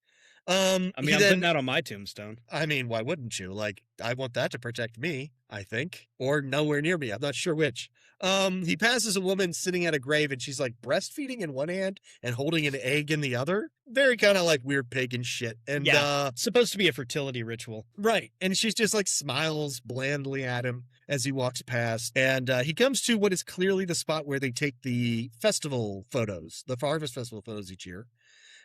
I mean, I'm putting that on my tombstone. I mean, why wouldn't you? Like, I want that to protect me, I think, or nowhere near me. I'm not sure which. He passes a woman sitting at a grave and she's like breastfeeding in one hand and holding an egg in the other. Very kind of like weird pagan shit. And Supposed to be a fertility ritual. right. And she's just like smiles blandly at him as he walks past. And he comes to what is clearly the spot where they take the festival photos, the Harvest Festival photos each year.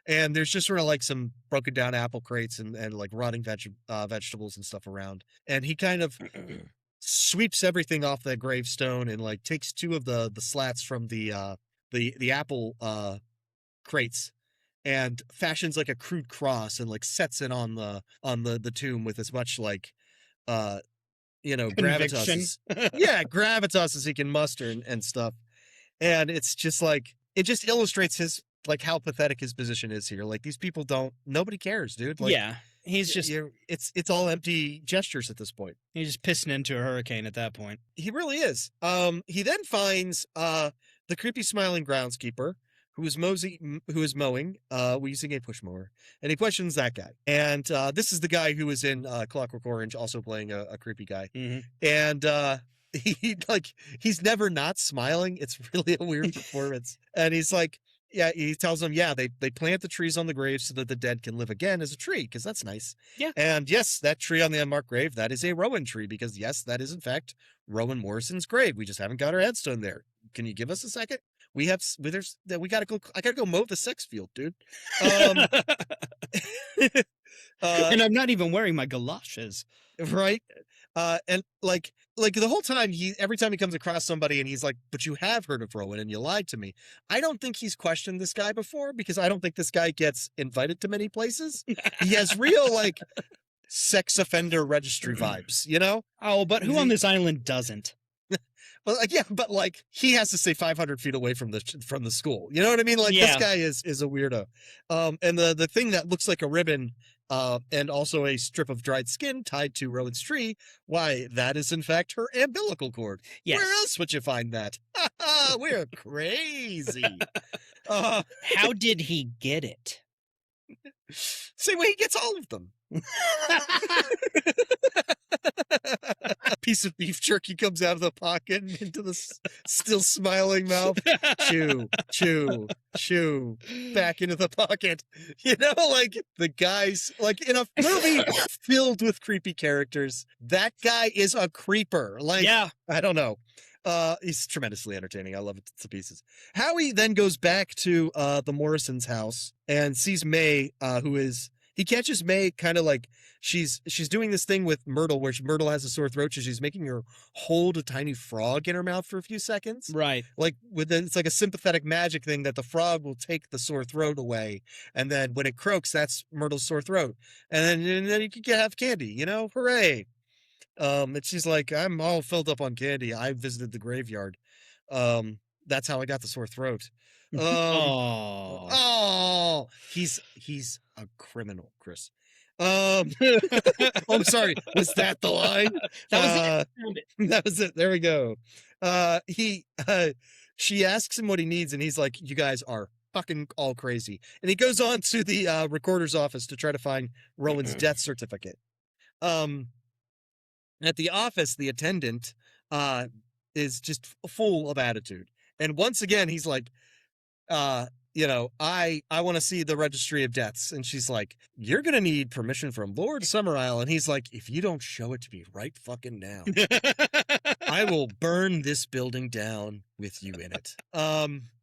And there's just sort of like some broken down apple crates and like rotting vegetables and stuff around. And he kind of sweeps everything off that gravestone and like takes two of the slats from the apple crates and fashions like a crude cross and like sets it on the tomb with as much like Conviction. gravitas as he can muster and stuff. And it's just like, it just illustrates his, like, how pathetic his position is here. Like, these people nobody cares, dude. Like, Yeah, he's just it's all empty gestures at this point. he's just pissing into a hurricane at that point. He really is. He then finds the creepy smiling groundskeeper who is mowing using a push mower, and he questions that guy. And this is the guy who was in Clockwork Orange, also playing a creepy guy. Mm-hmm. And he's never not smiling. It's really a weird performance. And he's like, yeah, he tells them, they plant the trees on the grave so that the dead can live again as a tree, because that's nice. Yeah. And yes, that tree on the unmarked grave, that is a Rowan tree, because yes, that is in fact Rowan Morrison's grave. We just haven't got our headstone there. Can you give us a second? I gotta go mow the sex field, dude. And I'm not even wearing my galoshes. Right. And like the whole time every time he comes across somebody and he's like, but you have heard of Rowan and you lied to me. I don't think he's questioned this guy before, because I don't think this guy gets invited to many places. He has real like sex offender registry vibes, you know? Oh, but who on this island doesn't? Well, like, yeah, but like he has to stay 500 feet away from the school. You know what I mean? Like this guy is a weirdo. And the thing that looks like a ribbon, and also a strip of dried skin tied to Rowan's tree, why, that is in fact her umbilical cord. Yes. Where else would you find that? We're crazy. How did he get it? Same way he gets all of them. Piece of beef jerky comes out of the pocket and into the still smiling mouth. Chew, chew, chew, back into the pocket. You know, like the guys, like in a movie filled with creepy characters, that guy is a creeper. Like, Yeah. I don't know. He's tremendously entertaining. I love it to pieces. Howie then goes back to the Morrison's house and sees May, he catches May kind of like she's doing this thing with Myrtle where Myrtle has a sore throat, so she's making her hold a tiny frog in her mouth for a few seconds. Right. Like it's like a sympathetic magic thing that the frog will take the sore throat away, and then when it croaks, that's Myrtle's sore throat, and then you can have candy. You know, hooray! And she's like, I'm all filled up on candy. I visited the graveyard. That's how I got the sore throat. Oh, he's a criminal, Chris. I'm sorry. Was that the line? That was it. That was it. There we go. She asks him what he needs, and he's like, you guys are fucking all crazy. And he goes on to the recorder's office to try to find Rowan's death certificate. At the office, the attendant is just full of attitude. And once again, he's like, I want to see the registry of deaths. And she's like, you're going to need permission from Lord Summerisle. And he's like, if you don't show it to me right fucking now, I will burn this building down with you in it.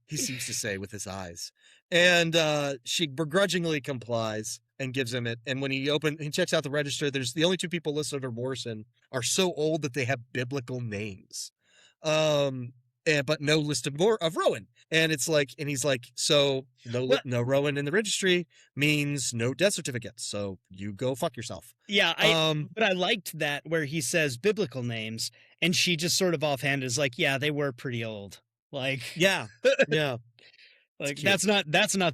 He seems to say with his eyes. And she begrudgingly complies and gives him it. And when he checks out the register, there's the only two people listed are Morrison, are so old that they have biblical names. But no list of Rowan. And it's like, and he's like, so no Rowan in the registry means no death certificate. So you go fuck yourself. Yeah. But I liked that where he says biblical names and she just sort of offhand is like, yeah, they were pretty old. Like, yeah. Yeah. Like that's not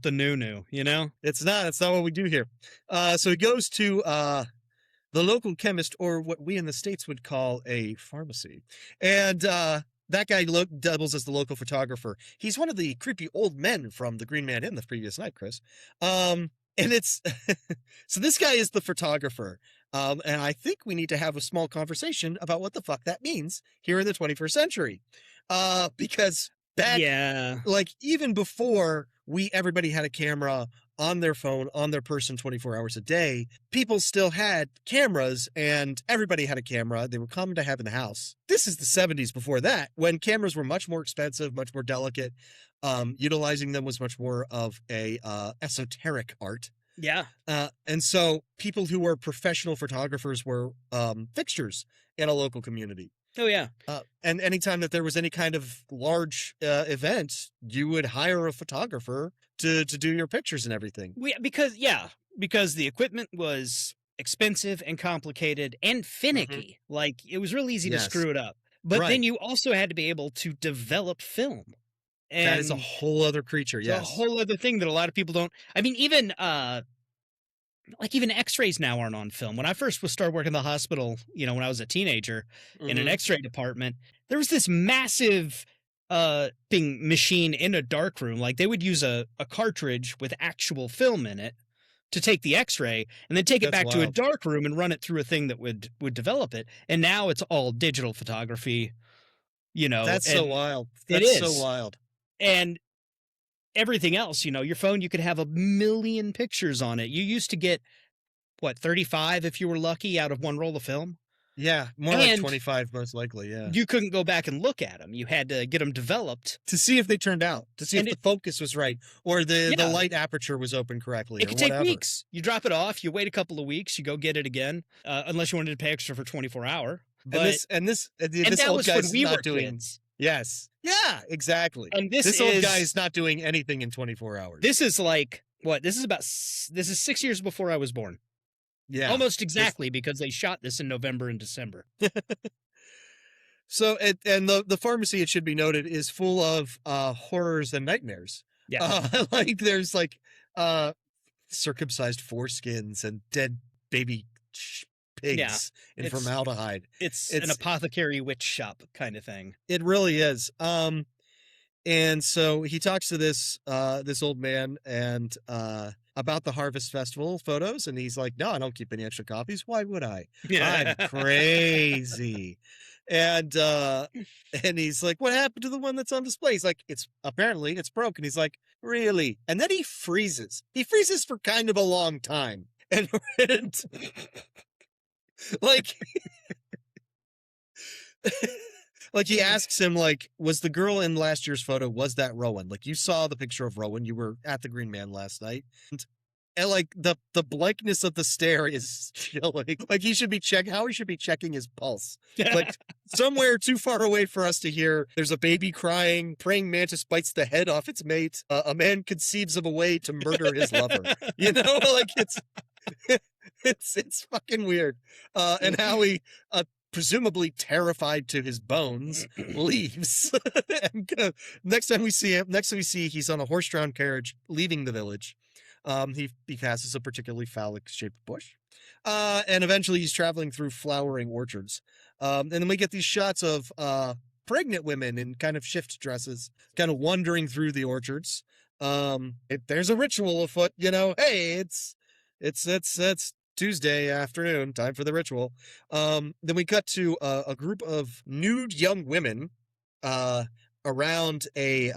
the new, It's not what we do here. So he goes to, the local chemist, or what we in the States would call a pharmacy. And, that guy doubles as the local photographer. He's one of the creepy old men from the Green Man in the previous night, Chris. And it's so this guy is the photographer. And I think we need to have a small conversation about what the fuck that means here in the 21st century. Because like even before everybody had a camera on their phone, on their person 24 hours a day, people still had cameras and everybody had a camera. They were common to have in the house. This is the 70s before that, when cameras were much more expensive, much more delicate. Utilizing them was much more of a esoteric art. Yeah. And so people who were professional photographers were fixtures in a local community. Oh, yeah. And anytime that there was any kind of large event, you would hire a photographer to do your pictures and everything. Because the equipment was expensive and complicated and finicky. Mm-hmm. Like, it was real easy to screw it up. But then you also had to be able to develop film. And that is a whole other creature, yes. A whole other thing that a lot of people don't... I mean, even x-rays now aren't on film. When I first started working in the hospital, when I was a teenager in an x-ray department, there was this massive machine in a dark room. Like they would use a cartridge with actual film in it to take the x-ray and then take it back to a dark room and run it through a thing that would develop it. And now it's all digital photography, That's so wild. That's so wild. And everything else, your phone, you could have 1 million pictures on it. You used to get, 35 if you were lucky out of one roll of film? Yeah, more like 25 most likely, yeah. You couldn't go back and look at them. You had to get them developed. To see if they turned out, to see if the focus was right, or the light aperture was open correctly, It could take weeks. You drop it off, you wait a couple of weeks, you go get it again, unless you wanted to pay extra for 24-hour. This old guy's not doing kids. Yes. Yeah, exactly. And this old guy is not doing anything in 24 hours. This is like, this is 6 years before I was born. Yeah. Almost exactly, because they shot this in November and December. So, and the pharmacy, it should be noted, is full of horrors and nightmares. Yeah. There's circumcised foreskins and dead baby pigs in formaldehyde. It's an apothecary witch shop kind of thing. It really is. And so he talks to this old man and about the Harvest Festival photos, and he's like, "No, I don't keep any extra copies. Why would I? I'm crazy." And he's like, "What happened to the one that's on display?" He's like, "It's broken." He's like, "Really?" And then he freezes. He freezes for kind of a long time, and like he asks him, was the girl in last year's photo, was that Rowan? You saw the picture of Rowan. You were at the Green Man last night. And the blankness of the stare is chilling. He should be checking his pulse. Somewhere too far away for us to hear, there's a baby crying, praying mantis bites the head off its mate. A man conceives of a way to murder his lover. It's fucking weird. And how he, presumably terrified to his bones, leaves. And next time we see, he's on a horse-drawn carriage leaving the village. He passes a particularly phallic-shaped bush. And eventually he's traveling through flowering orchards. And then we get these shots of pregnant women in kind of shift dresses, kind of wandering through the orchards. There's a ritual afoot, hey, it's Tuesday afternoon, time for the ritual. Then we cut to a group of nude young women around a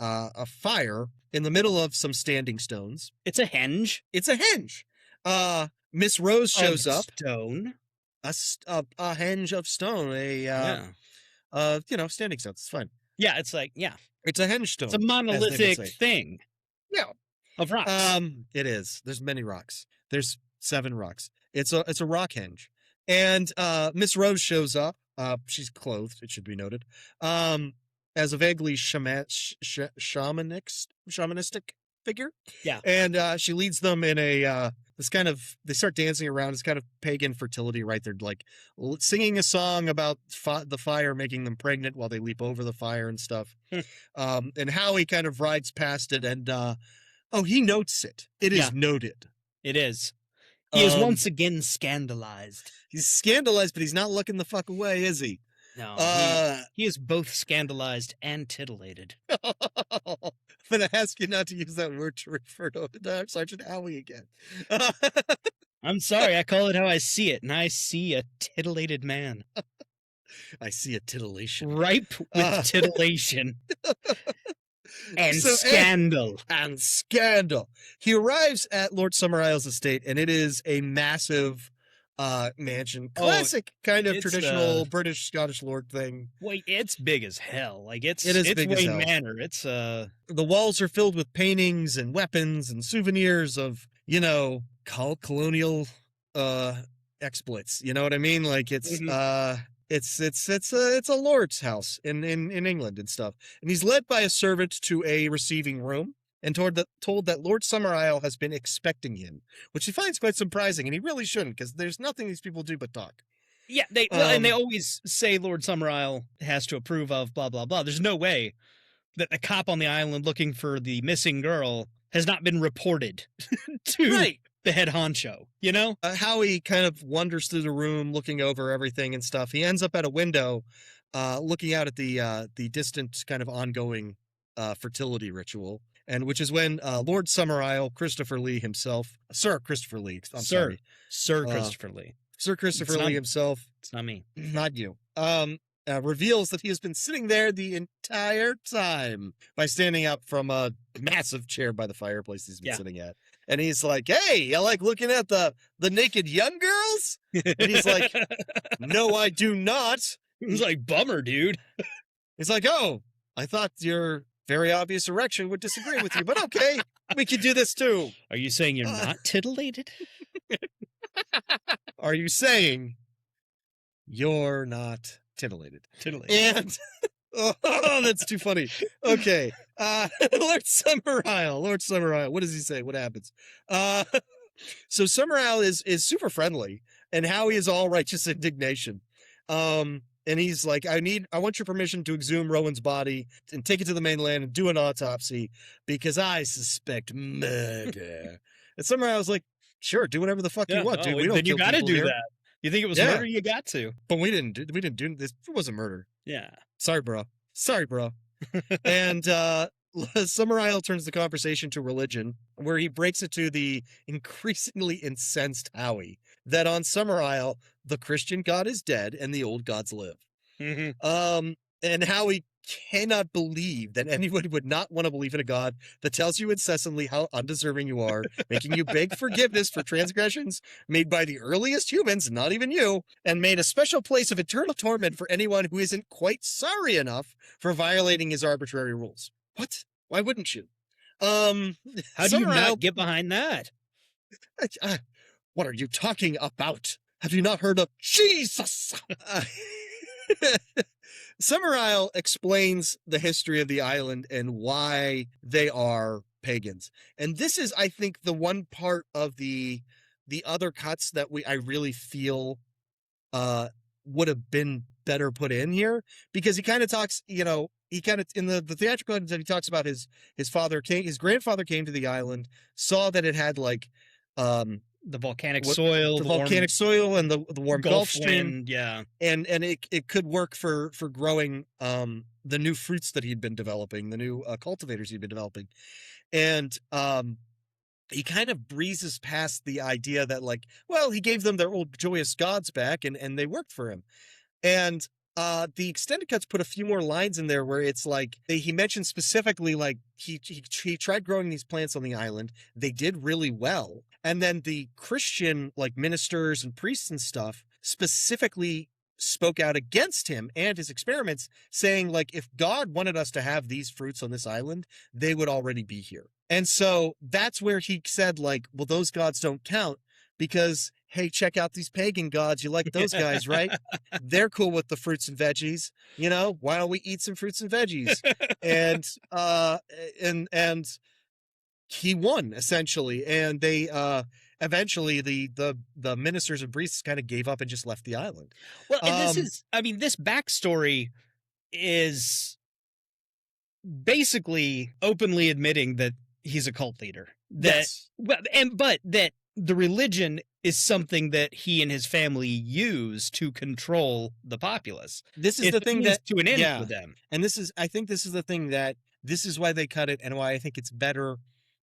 fire in the middle of some standing stones. It's a henge. It's a henge. Miss Rose shows of up. Stone. A henge of stone. Yeah. Standing stones. It's fine. Yeah, it's like, yeah. It's a henge stone. It's a monolithic thing. Yeah. Of rocks. It is. There's many rocks. There's 7 rocks. It's a rock henge. And Miss Rose shows up. She's clothed, it should be noted. As a vaguely shamanistic figure. Yeah. And she leads them in a they start dancing around. It's kind of pagan fertility, right? They're like singing a song about the fire making them pregnant while they leap over the fire and stuff. And Howie kind of rides past it and he notes it. It is noted. It is. He is once again scandalized. He's scandalized, but he's not looking the fuck away, is he? No. He is both scandalized and titillated. I'm going to ask you not to use that word to refer to Sergeant Howie again. I'm sorry. I call it how I see it, and I see a titillated man. I see a titillation. Ripe with titillation. And scandal. And scandal. He arrives at Lord Summerisle's estate, and it is a massive mansion. Classic kind of traditional British Scottish lord thing. Wait, it's big as hell. Like it's big as hell. Manor. It's the walls are filled with paintings and weapons and souvenirs of, colonial exploits. You know what I mean? Like it's it's a lord's house in England and stuff. And he's led by a servant to a receiving room and told that Lord Summerisle has been expecting him, which he finds quite surprising, and he really shouldn't, because there's nothing these people do but talk. Yeah, and they always say Lord Summerisle has to approve of blah, blah, blah. There's no way that the cop on the island looking for the missing girl has not been reported to the head honcho, Howie kind of wanders through the room, looking over everything and stuff. He ends up at a window, looking out at the distant kind of ongoing fertility ritual. And which is when Lord Summerisle, Christopher Lee himself, Sir Christopher Lee, Sir Christopher Lee. Sir Christopher Lee himself. It's not me. Not you. Reveals that he has been sitting there the entire time by standing up from a massive chair by the fireplace he's been sitting at. And he's like, "Hey, you like looking at the naked young girls?" And he's like, "No, I do not." He's like, "Bummer, dude." He's like, "Oh, I thought your very obvious erection would disagree with you, but okay, we could do this too." Are you saying you're not titillated? Are you saying you're not titillated? And that's too funny. Okay, Lord Summerisle. What does he say? What happens? So Summerisle is super friendly, and Howie is all righteous indignation. And he's like, I want your permission to exhume Rowan's body and take it to the mainland and do an autopsy because I suspect murder. And somehow I was like, sure, do whatever the fuck you want, dude. We don't. Then you got to do that. You think it was murder? You got to. But we didn't do this. It wasn't murder. Yeah. Sorry, bro. And Summerisle turns the conversation to religion, where he breaks it to the increasingly incensed Howie that on Summerisle, the Christian God is dead and the old gods live. Mm-hmm. And Howie cannot believe that anyone would not want to believe in a God that tells you incessantly how undeserving you are, making you beg forgiveness for transgressions made by the earliest humans, not even you, and made a special place of eternal torment for anyone who isn't quite sorry enough for violating his arbitrary rules. What? Why wouldn't you? How do you not get behind that? What are you talking about? Have you not heard of Jesus? Summerisle explains the history of the island and why they are pagans. And this is, I think, the one part of the other cuts that I really feel would have been better put in here, because he kind of talks, he kind of in the theatrical that he talks about his grandfather came to the island, saw that it had like the volcanic soil, soil and the warm Gulf Stream. Wind, yeah. And it could work for growing the new fruits that he'd been developing, the new cultivators he'd been developing. And he kind of breezes past the idea that, like, well, he gave them their old joyous gods back and they worked for him. And The extended cuts put a few more lines in there where it's like he mentioned specifically like he tried growing these plants on the island. They did really well. And then the Christian like ministers and priests and stuff specifically spoke out against him and his experiments, saying like if God wanted us to have these fruits on this island, they would already be here. And so that's where he said like, well, those gods don't count because, hey, check out these pagan gods. You like those guys, right? They're cool with the fruits and veggies. You know, why don't we eat some fruits and veggies? And he won essentially. And they eventually the ministers and priests kind of gave up and just left the island. Well, and this backstory is basically openly admitting that he's a cult leader. Yes. But that the religion is something that he and his family use to control the populace. This is the thing that to an end for them. And I think this is the thing that this is why they cut it and why I think it's better.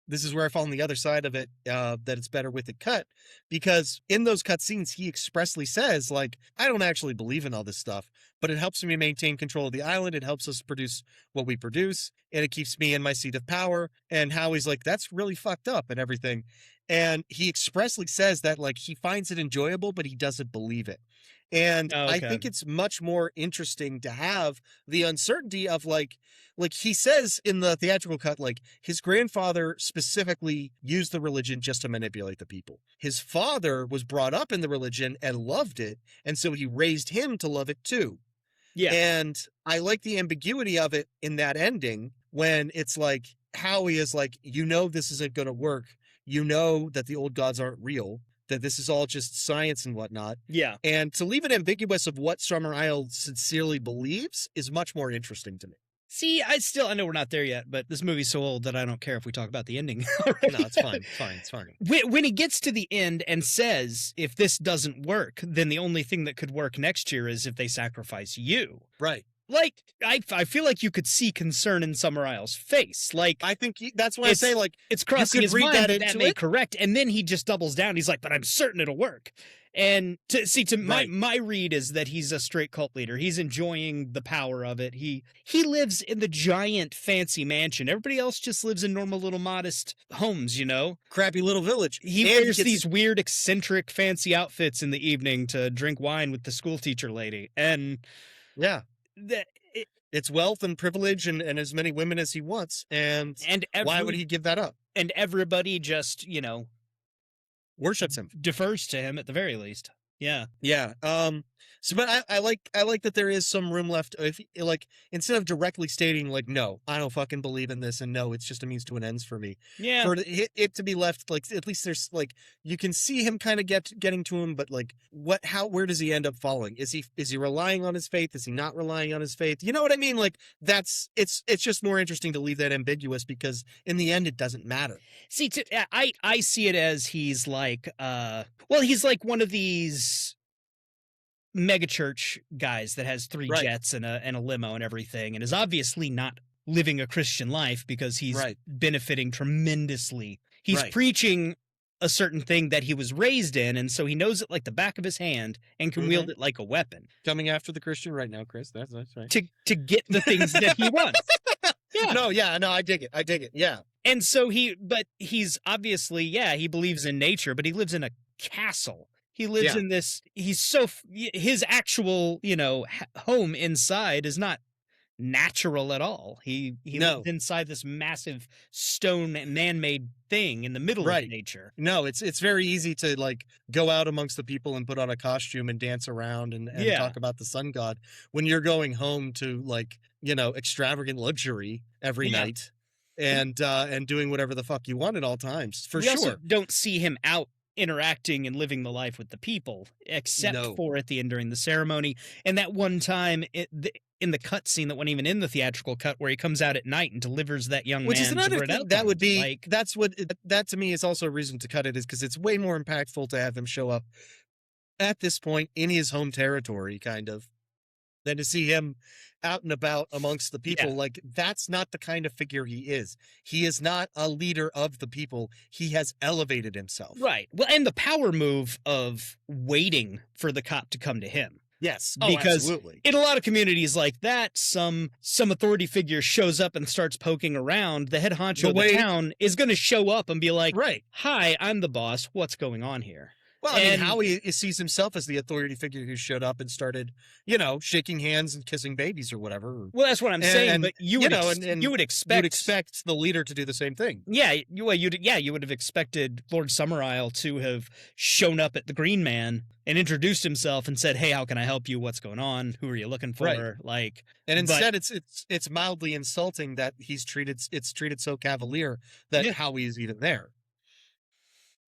This is where I fall on the other side of it, that it's better with it cut, because in those cut scenes, he expressly says, like, I don't actually believe in all this stuff, but it helps me maintain control of the island. It helps us produce what we produce, and it keeps me in my seat of power. And Howie's like, that's really fucked up and everything. And he expressly says that, like, he finds it enjoyable, but he doesn't believe it. And I think it's much more interesting to have the uncertainty of like he says in the theatrical cut, like his grandfather specifically used the religion just to manipulate the people. His father was brought up in the religion and loved it. And so he raised him to love it too. Yeah. And I like the ambiguity of it in that ending when it's like Howie is like, you know, this isn't going to work. You know that the old gods aren't real, that this is all just science and whatnot. Yeah. And to leave it ambiguous of what Summer Isle sincerely believes is much more interesting to me. See, I know we're not there yet, but this movie's so old that I don't care if we talk about the ending. No, it's fine. It's fine. When he gets to the end and says, if this doesn't work, then the only thing that could work next year is if they sacrifice you. Right. Like, I feel like you could see concern in Summer Isle's face. Like, I think that's why I say, like, it's crossing his mind that may it. Correct. And then he just doubles down. He's like, but I'm certain it'll work. And my read is that he's a straight cult leader. He's enjoying the power of it. He lives in the giant fancy mansion. Everybody else just lives in normal little modest homes, you know? Crappy little village. He wears these weird, eccentric, fancy outfits in the evening to drink wine with the school teacher lady. And yeah, it's wealth and privilege and as many women as he wants. And why would he give that up? And everybody just, you know, worships him, defers to him at the very least. Yeah. Yeah. So, but I like that there is some room left. If like, instead of directly stating like, no, I don't fucking believe in this. And no, it's just a means to an ends for me. Yeah. For it to be left, like, at least there's like, you can see him kind of getting to him, but like where does he end up falling? Is he relying on his faith? Is he not relying on his faith? You know what I mean? Like it's just more interesting to leave that ambiguous because in the end, it doesn't matter. See, I see it as he's like, he's like one of these megachurch guys that has three jets and a limo and everything, and is obviously not living a Christian life because he's benefiting tremendously. He's preaching a certain thing that he was raised in, and so he knows it like the back of his hand and can wield it like a weapon. Coming after the Christian right now, Chris. That's right. To get the things that he wants. Yeah. No, I dig it. Yeah. And so he's obviously, he believes in nature, but he lives in a castle. He lives in this, his actual, you know, home inside is not natural at all. He lives inside this massive stone man-made thing in the middle of nature. No, it's very easy to like go out amongst the people and put on a costume and dance around and talk about the sun god when you're going home to like, you know, extravagant luxury every night and doing whatever the fuck you want at all times. We also don't see him out interacting and living the life with the people, except for at the end during the ceremony. And that one time in the cut scene that wasn't even in the theatrical cut where he comes out at night and delivers that young Which man is another to thing that would be, like, that to me is also a reason to cut it, is because it's way more impactful to have him show up at this point in his home territory, kind of, than to see him out and about amongst the people. Yeah. Like, that's not the kind of figure he is. He is not a leader of the people. He has elevated himself. Right. Well, and the power move of waiting for the cop to come to him. Yes. Because absolutely. in a lot of communities like that, some authority figure shows up and starts poking around. The head honcho of the town is going to show up and be like, Right. "Hi, I'm the boss. What's going on here?" Well, I mean, Howie sees himself as the authority figure who showed up and started, shaking hands and kissing babies or whatever. Well, that's what I'm saying. But you would expect the leader to do the same thing. Yeah, you would have expected Lord Summerisle to have shown up at the Green Man and introduced himself and said, "Hey, how can I help you? What's going on? Who are you looking for?" Right. Like, and instead, it's mildly insulting that it's treated so cavalier that Howie is even there.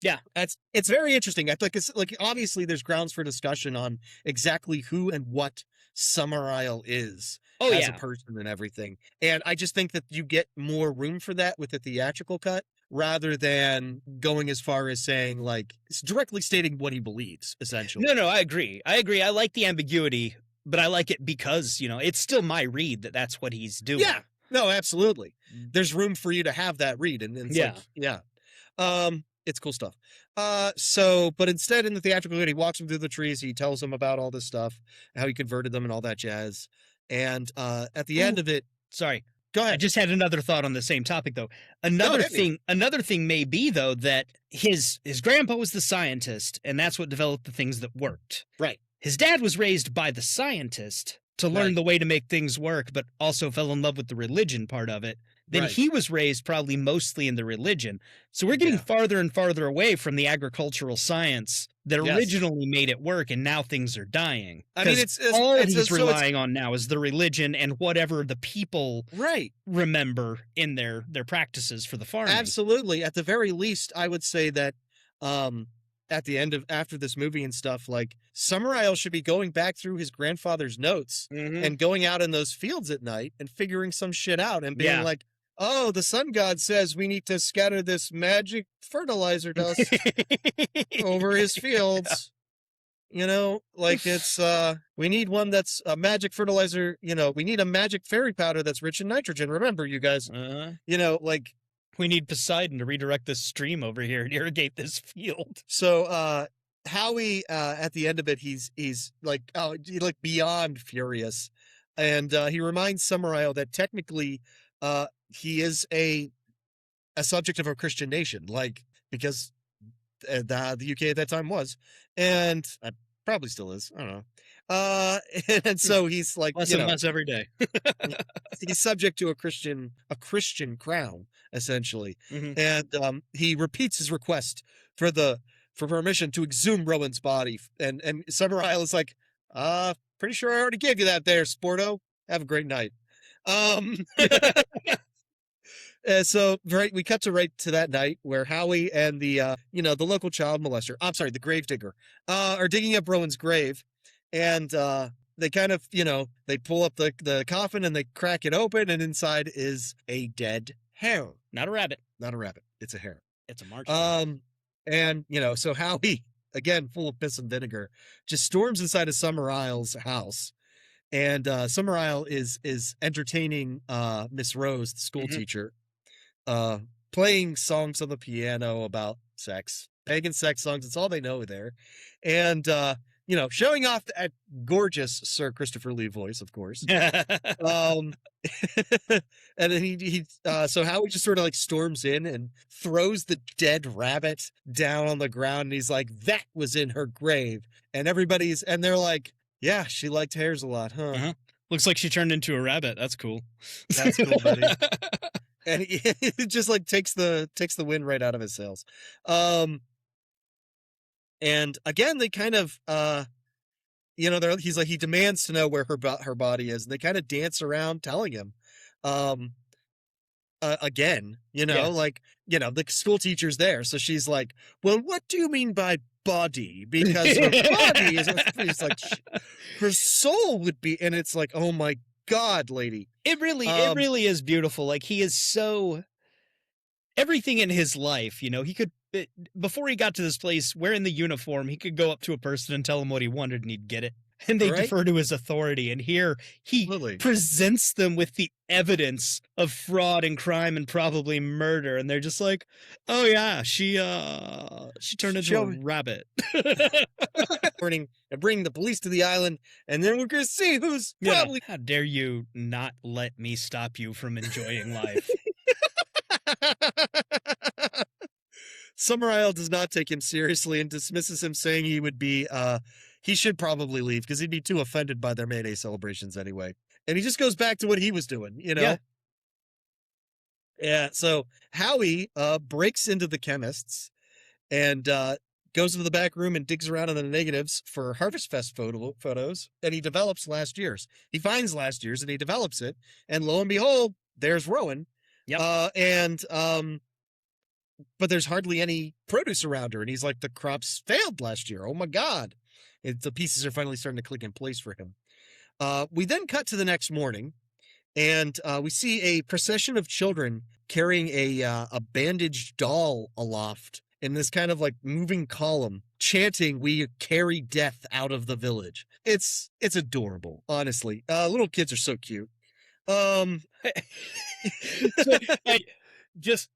Yeah, it's very interesting. I think it's like obviously there's grounds for discussion on exactly who and what Summerisle is as a person and everything. And I just think that you get more room for that with the theatrical cut rather than going as far as saying like directly stating what he believes, essentially. No, I agree. I like the ambiguity, but I like it because, it's still my read that that's what he's doing. Yeah. No, absolutely. There's room for you to have that read. And it's it's cool stuff. But instead in the theatrical cut, he walks him through the trees. He tells him about all this stuff, how he converted them and all that jazz. And at the end of it, sorry, go ahead. I just had another thought on the same topic, though. Another thing may be, though, that his grandpa was the scientist, and that's what developed the things that worked. Right. His dad was raised by the scientist to learn the way to make things work, but also fell in love with the religion part of it. Then he was raised probably mostly in the religion. So we're getting farther and farther away from the agricultural science that originally made it work, and now things are dying. I mean, all he's relying on now is the religion and whatever the people remember in their practices for the farming. Absolutely. At the very least, I would say that at the end of after this movie and stuff, like Summerisle should be going back through his grandfather's notes and going out in those fields at night and figuring some shit out and being like, "Oh, the sun god says we need to scatter this magic fertilizer dust over his fields." Like it's we need one that's a magic fertilizer, we need a magic fairy powder that's rich in nitrogen. Remember, you guys, like we need Poseidon to redirect this stream over here and irrigate this field. So Howie at the end of it, he's like beyond furious, and he reminds Summerisle that technically he is a subject of a Christian nation, like because the UK at that time was, and probably still is. I don't know. And so he's like, less and less every day. He's subject to a Christian crown, essentially. And he repeats his request for permission to exhume Rowan's body. And Summerisle is like, pretty sure I already gave you that there, Sporto. Have a great night. So we cut to that night where Howie and the local child molester, I'm sorry, the gravedigger, are digging up Rowan's grave, and they kind of, they pull up the coffin and they crack it open, and inside is a dead hare. Not a rabbit. Not a rabbit. It's a hare. It's a march. And so Howie, again, full of piss and vinegar, just storms inside of Summerisle's house. And Summerisle is entertaining Miss Rose, the school teacher, playing songs on the piano about sex, pagan sex songs. It's all they know there. And, showing off that gorgeous Sir Christopher Lee voice, of course. And then so Howie just sort of like storms in and throws the dead rabbit down on the ground. And he's like, "That was in her grave." And they're like, "Yeah, she liked hares a lot, huh?" Uh-huh. Looks like she turned into a rabbit. That's cool. That's cool, buddy. And he just like takes the wind right out of his sails. And again, they kind of, he's like, he demands to know where her body is. And they kind of dance around telling him, again, the school teacher's there. So she's like, "Well, what do you mean by body? Because her body is like, her soul would be," and it's like, oh my God, lady. It really is beautiful. Like, he is so, everything in his life, he could, before he got to this place wearing the uniform, he could go up to a person and tell him what he wanted and he'd get it. and they Right? defer to his authority. And here he Absolutely. presents them with the evidence of fraud and crime and probably murder, and they're just like, "Oh yeah, she turned into a rabbit." Morning and bring the police to the island, and then we're gonna see who's Yeah. probably. How dare you not let me stop you from enjoying life? Summer Isle does not take him seriously and dismisses him, saying he would be he should probably leave because he'd be too offended by their May Day celebrations anyway. And he just goes back to what he was doing, you know? Yeah. Yeah. So Howie breaks into the chemists and goes into the back room and digs around in the negatives for Harvest Fest photos, and he develops last year's. He finds last year's and he develops it, and lo and behold, there's Rowan. Yep. But there's hardly any produce around her, and he's like, the crops failed last year. Oh my God. The pieces are finally starting to click in place for him. We then cut to the next morning, and we see a procession of children carrying a bandaged doll aloft in this kind of like moving column, chanting, "We carry death out of the village." It's adorable, honestly. Little kids are so cute. Just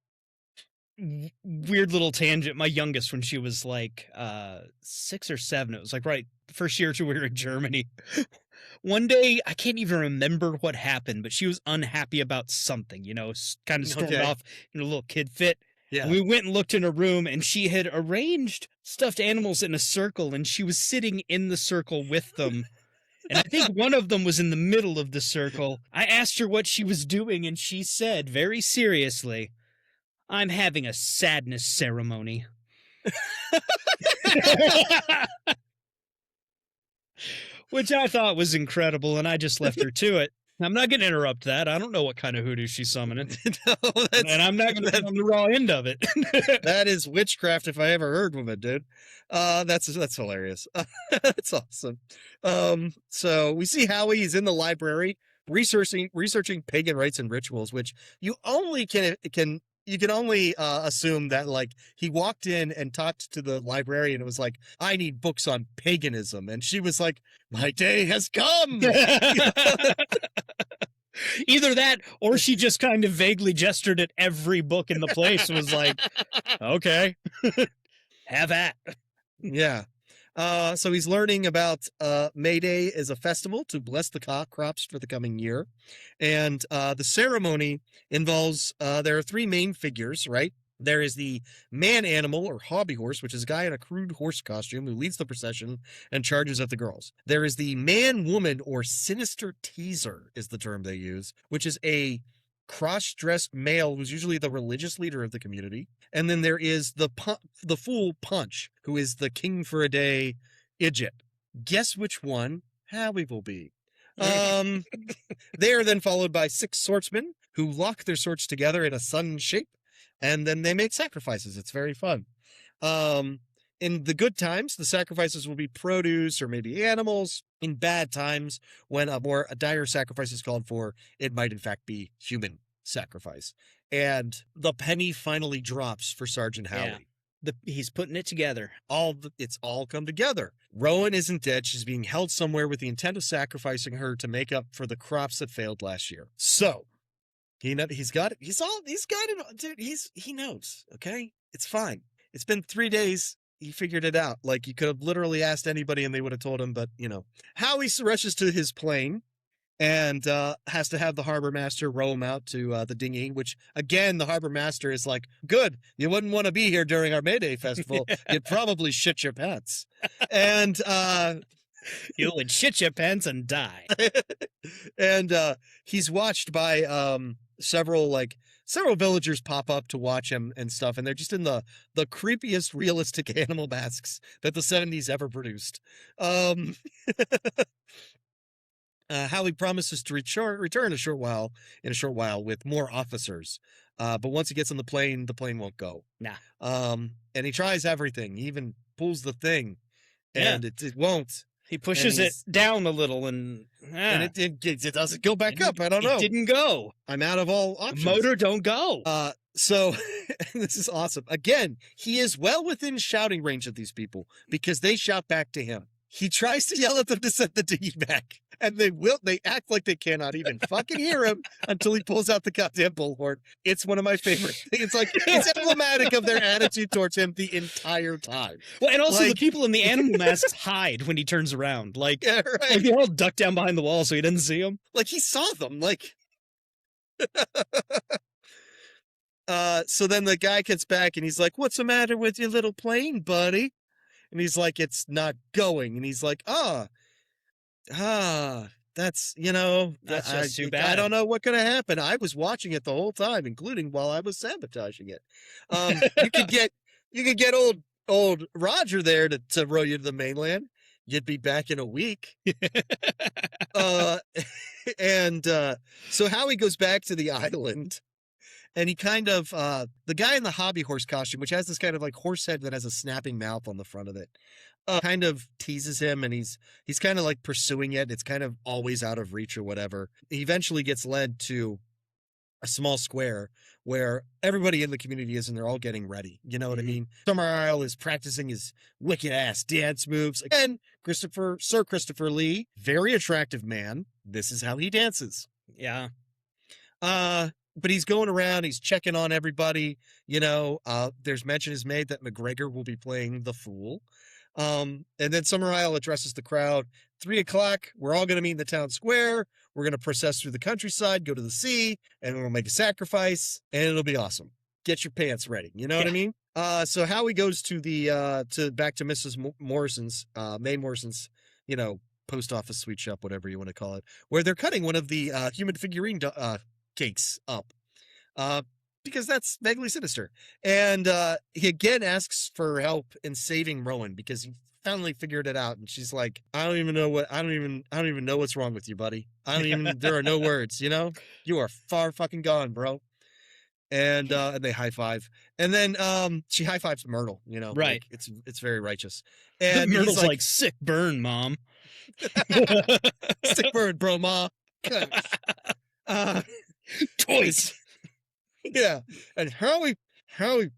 weird little tangent. My youngest, when she was like 6 or 7, it was like right first year we were in Germany. One day, I can't even remember what happened, but she was unhappy about something, kind of stormed off in a little kid fit. Yeah. We went and looked in her room, and she had arranged stuffed animals in a circle, and she was sitting in the circle with them. And I think one of them was in the middle of the circle. I asked her what she was doing, and she said very seriously, "I'm having a sadness ceremony." Which I thought was incredible, and I just left her to it. I'm not going to interrupt that. I don't know what kind of hoodoo she's summoning. And I'm not going to be on the raw end of it. That is witchcraft if I ever heard of it, dude. That's hilarious. That's awesome. So we see Howie. He's in the library researching pagan rites and rituals, which you only can assume that like he walked in and talked to the librarian and was like, "I need books on paganism," and she was like, "My day has come." Either that, or she just kind of vaguely gestured at every book in the place and was like, "Okay, have at." Yeah. So he's learning about May Day is a festival to bless the crops for the coming year. And the ceremony involves, there are 3 main figures, right? There is the man animal or hobby horse, which is a guy in a crude horse costume who leads the procession and charges at the girls. There is the man woman or sinister teaser is the term they use, which is a cross-dressed male who's usually the religious leader of the community. And then there is the fool Punch, who is the king for a day idiot. Guess which one Howie will be. They are then followed by 6 swordsmen who lock their swords together in a sun shape, and then they make sacrifices. It's very fun. In the good times, the sacrifices will be produce or maybe animals. In bad times, when a dire sacrifice is called for, it might in fact be human sacrifice. And the penny finally drops for Sergeant Howie. Yeah. He's putting it together. It's all come together. Rowan isn't dead. She's being held somewhere with the intent of sacrificing her to make up for the crops that failed last year. So he's got it. Dude, he knows. Okay. It's fine. It's been 3 days. He figured it out. Like, you could have literally asked anybody and they would have told him, but Howie rushes to his plane and has to have the harbor master row him out to the dinghy, which again, the harbor master is like, "Good. You wouldn't want to be here during our May Day festival. You'd probably shit your pants." And you would shit your pants and die. And he's watched by several villagers pop up to watch him and stuff, and they're just in the creepiest realistic animal masks that the 70s ever produced. Howie promises to return in a short while with more officers. But once he gets on the plane won't go. Nah. And he tries everything. He even pulls the thing, and it won't. He pushes it down a little, and it doesn't go back up. I don't know. It didn't go. I'm out of all options. The motor don't go. So this is awesome. Again, he is well within shouting range of these people because they shout back to him. He tries to yell at them to send the dinghy back. And they act like they cannot even fucking hear him until he pulls out the goddamn bullhorn. It's one of my favorite things. It's like, it's emblematic of their attitude towards him the entire time. Well, and also the Like- people in the animal masks hide when he turns around. Like, Yeah, like right. they all duck down behind the wall so he doesn't see them. Like he saw them. Like, so then the guy gets back and he's like, "What's the matter with your little plane, buddy?" And he's like, "It's not going." And he's like, that's, That's I, just too I bad. don't know what could have happened. I was watching it the whole time, including while I was sabotaging it. You could get old Roger there to row you to the mainland. You'd be back in a week. So Howie goes back to the island. And he kind of, the guy in the hobby horse costume, which has this kind of like horse head that has a snapping mouth on the front of it, kind of teases him, and he's kind of like pursuing it. It's kind of always out of reach or whatever. He eventually gets led to a small square where everybody in the community is, and they're all getting ready. You know what I mean? Summer Isle is practicing his wicked ass dance moves. Again, Sir Christopher Lee, very attractive man. This is how he dances. Yeah. But he's going around, he's checking on everybody, there's mention is made that McGregor will be playing the fool. And then Summer Isle addresses the crowd, 3:00, we're all going to meet in the town square. We're going to process through the countryside, go to the sea, and we'll make a sacrifice, and it'll be awesome. Get your pants ready. You know what I mean? So Howie goes to back to Mrs. Morrison's, Mae Morrison's, post office sweet shop, whatever you want to call it, where they're cutting one of the human figurine cakes up, because that's vaguely sinister. And he again asks for help in saving Rowan because he finally figured it out. And she's like, I don't even know what's wrong with you, buddy. There are no words, you are far fucking gone, bro. And they high five, and then she high fives Myrtle, Right. like, it's very righteous. And Myrtle's he's like, sick burn, mom. stick bird, bro, ma. Toys. Yeah, and Howie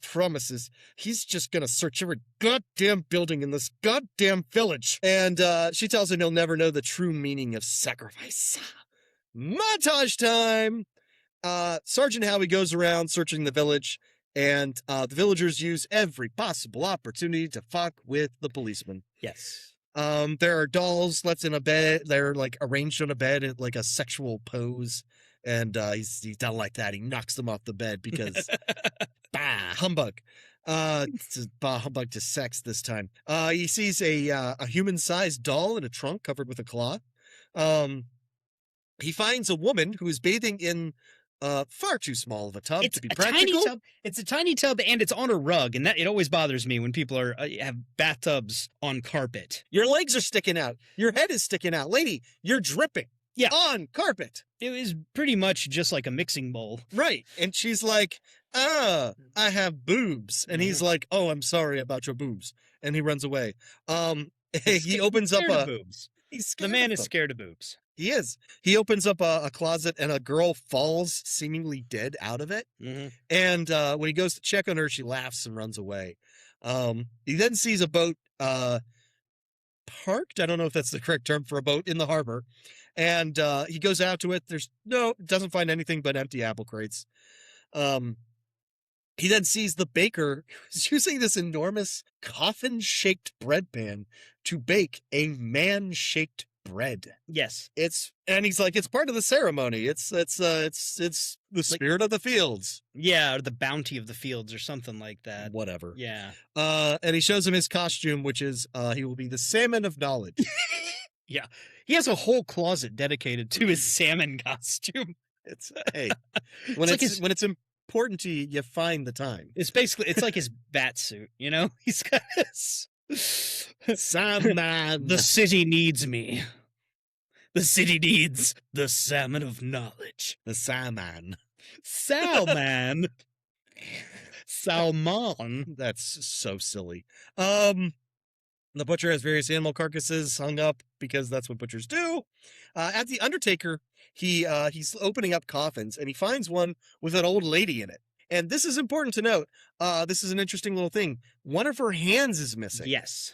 promises he's just gonna search every goddamn building in this goddamn village. And she tells him he'll never know the true meaning of sacrifice. Montage time! Sergeant Howie goes around searching the village, and the villagers use every possible opportunity to fuck with the policeman. Yes. There are dolls left in a bed. They're like arranged on a bed in like a sexual pose. And he's done like that. He knocks them off the bed because humbug. It's humbug to sex this time. He sees a human-sized doll in a trunk covered with a cloth. He finds a woman who is bathing in far too small of a tub to be practical. Tiny tub. It's a tiny tub, and it's on a rug, and that it always bothers me when people have bathtubs on carpet. Your legs are sticking out. Your head is sticking out. Lady, you're dripping. Yeah. On carpet. It was pretty much just like a mixing bowl. Right. And she's like, I have boobs. And he's like, oh, I'm sorry about your boobs. And he runs away. He opens up Scared of boobs. He's The man is scared of boobs. He is. He opens up a closet, and a girl falls seemingly dead out of it. Mm-hmm. And when he goes to check on her, she laughs and runs away. He then sees a boat parked. I don't know if that's the correct term for a boat in the harbor. And he goes out to it. Doesn't find anything but empty apple crates. He then sees the baker who's using this enormous coffin-shaped bread pan to bake a man-shaped bread. Yes. And he's like, it's part of the ceremony. It's the spirit of the fields. Yeah, or the bounty of the fields or something like that. Whatever. Yeah. And he shows him his costume, which is he will be the salmon of knowledge. Yeah. He has a whole closet dedicated to his salmon costume. It's hey, when it's important to you, you find the time. It's like his bat suit, He's got his Salmon. The city needs me. The city needs the salmon of knowledge. The salmon. Salmon. Salmon. That's so silly. The butcher has various animal carcasses hung up because that's what butchers do. At the Undertaker, he's opening up coffins, and he finds one with an old lady in it. And this is important to note. This is an interesting little thing. One of her hands is missing. Yes.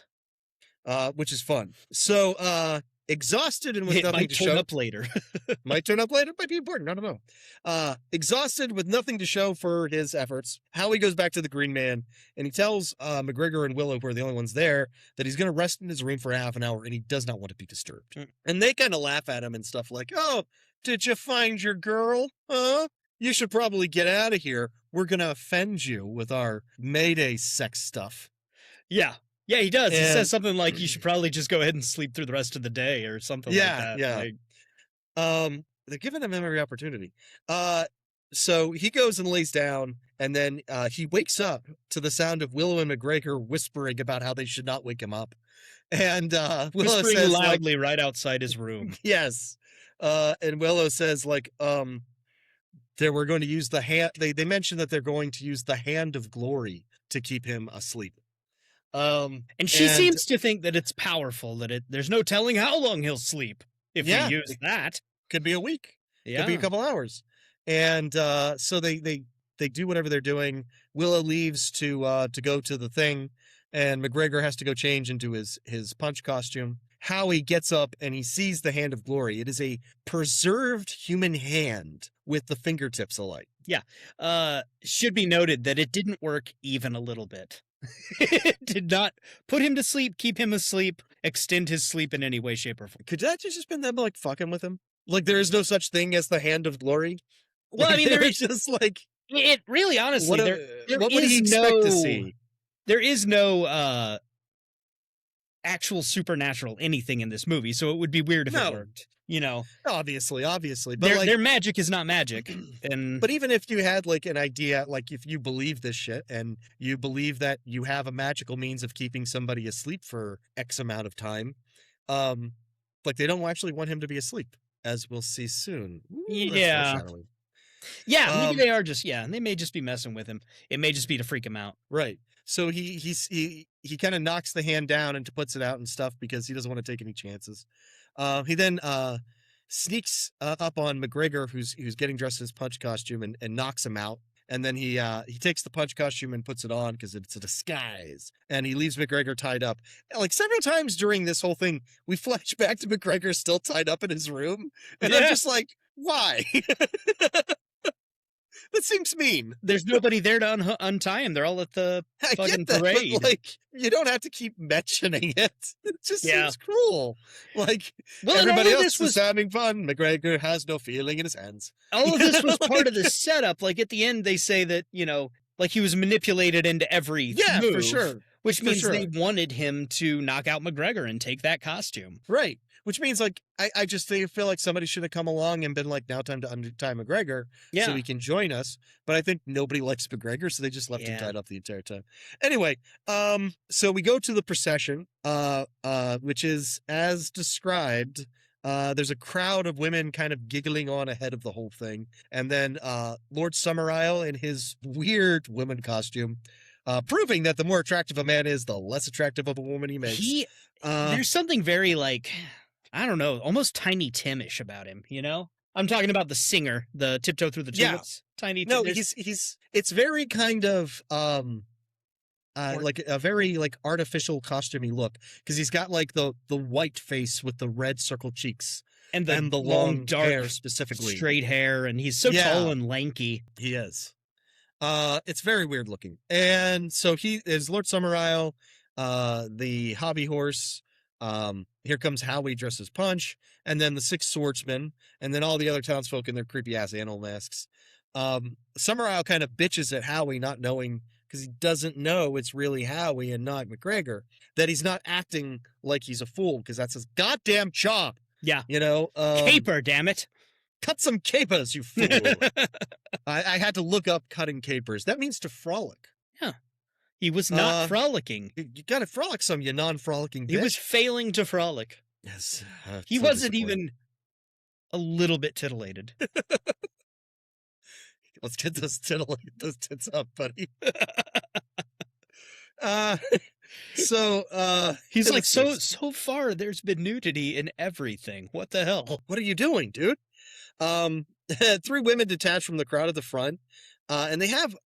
which is fun. So exhausted and with It nothing might to turn show. up later. Might turn up later, might be important. I don't know. Exhausted with nothing to show for his efforts, Howie goes back to the Green Man and he tells McGregor and Willow, who are the only ones there, that he's going to rest in his room for half an hour and he does not want to be disturbed. And they kind of laugh at him and stuff like, "Oh, did you find your girl? Huh? You should probably get out of here. We're going to offend you with our Mayday sex stuff." Yeah. Yeah, he does. He And- says something like, you should probably just go ahead and sleep through the rest of the day or something like that. Yeah. Like, They're giving him every opportunity. So he goes and lays down, and then he wakes up to the sound of Willow and McGregor whispering about how they should not wake him up. And Willow whispering says, like, loudly right outside his room. yes. And Willow says, like, they were going to use the hand. They mentioned that they're going to use the hand of glory to keep him asleep. And she seems to think that it's powerful, that there's no telling how long he'll sleep if Yeah. we use that. Could be a week. Yeah. Could be a couple hours. And so they do whatever they're doing. Willow leaves to go to the thing, and McGregor has to go change into his punch costume. Howie gets up and he sees the hand of glory. It is a preserved human hand with the fingertips alike. Should be noted that it didn't work even a little bit. It did not put him to sleep, keep him asleep, extend his sleep in any way, shape, or form. Could that just been them like fucking with him? Like there is no such thing as the hand of glory. Well, I mean, there They're is just like it really honestly what, there what would is he expect to no- see? There is no actual supernatural anything in this movie, so it would be weird if No. it worked. You know, Obviously, but their magic is not magic, and But even if you had like an idea, like if you believe this shit and you believe that you have a magical means of keeping somebody asleep for X amount of time, like they don't actually want him to be asleep, as we'll see soon. Ooh, that's Yeah. foreshadowing. yeah, maybe Um, they are just they may just be messing with him. It may just be to freak him out. Right. So he kind of knocks the hand down and puts it out and stuff because he doesn't want to take any chances. He then sneaks up on McGregor, who's getting dressed in his punch costume, and knocks him out. And then he takes the punch costume and puts it on because it's a disguise. And he leaves McGregor tied up. Like several times during this whole thing, we flash back to McGregor still tied up in his room, and I'm Yeah. just like, why? That seems mean. There's nobody there to untie him. They're all at the I fucking get that, parade. but like you don't have to keep mentioning it. It just Yeah. seems cruel. Like Well, and everybody all of else this is was having fun. McGregor has no feeling in his hands. all of You this was know, part of the like- setup. Like at the end, they say that like he was manipulated into every Yeah, for move, sure. which For means sure. they wanted him to knock out McGregor and take that costume. Right. Which means like I just feel like somebody should have come along and been like, now time to untie McGregor Yeah, so he can join us. But I think nobody likes McGregor, so they just left him Yeah. tied up the entire time. Anyway, so we go to the procession, which is as described. There's a crowd of women kind of giggling on ahead of the whole thing. And then Lord Summerisle in his weird woman costume, proving that the more attractive a man is, the less attractive of a woman he makes. there's something very like I don't know, almost Tiny Timish about him. I'm talking about the singer, the Tiptoe Through the Yeah. Tulips. Tiny. No, there's- he's it's very kind of like a very like artificial costumey look because he's got like the white face with the red circled cheeks and and the long dark hair specifically. straight hair, and he's so Yeah. tall and lanky. He is. It's very weird looking. And so he is Lord Summerisle, the hobby horse. Here comes Howie dressed as Punch, and then the 6 swordsmen, and then all the other townsfolk in their creepy ass animal masks. Summerisle kind of bitches at Howie, not knowing because he doesn't know it's really Howie and not McGregor, that he's not acting like he's a fool because that's his goddamn job. Yeah. Caper. Caper, damn it. Cut some capers, you fool. I had to look up cutting capers. That means to frolic. He was not Uh, frolicking. You gotta frolic some, you non-frolicking bitch. He was failing to frolic. Yes. He so wasn't disappointing. even a little bit titillated. Let's get those tits up, buddy. uh, He's like, let's see. so far there's been nudity in everything. What the hell? What are you doing, dude? 3 women detach from the crowd at the front. And they have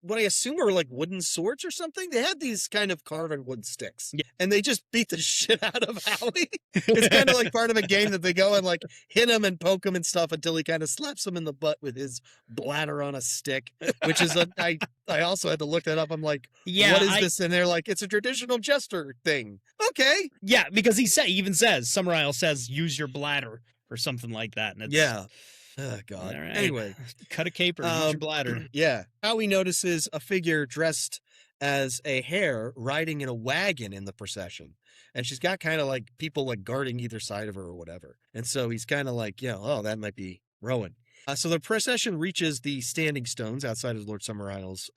what I assume are like wooden swords or something. They have these kind of carving wood sticks, Yeah. and they just beat the shit out of Howie. It's kind of like part of a game that they go and like hit him and poke him and stuff until he kind of slaps him in the butt with his bladder on a stick, which is I also had to look that up. I'm like, Yeah, what is this? And they're like, it's a traditional jester thing. Okay. Yeah, because he even says, Summer Isle says, use your bladder or something like that. And it's, Yeah. Oh, God. all right, Anyway. cut a caper, use your bladder. Yeah. Howie notices a figure dressed as a hare riding in a wagon in the procession. And she's got kind of like people like guarding either side of her or whatever. And so he's kind of like, oh, that might be Rowan. So the procession reaches the standing stones outside of Lord Summer Isle's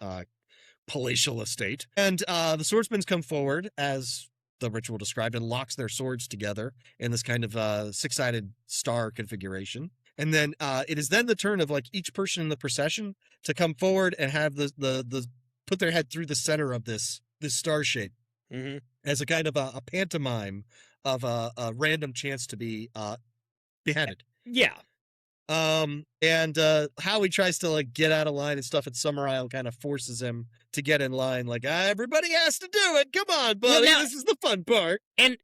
palatial estate. And the swordsmen come forward as the ritual described and locks their swords together in this kind of six-sided star configuration. And then it is then the turn of like each person in the procession to come forward and have the put their head through the center of this star shape as a kind of a pantomime of a random chance to be beheaded. Yeah. And Howie tries to like get out of line and stuff, and Summer Isle kind of forces him to get in line. Like, everybody has to do it. Come on, buddy. now- This is the fun part. And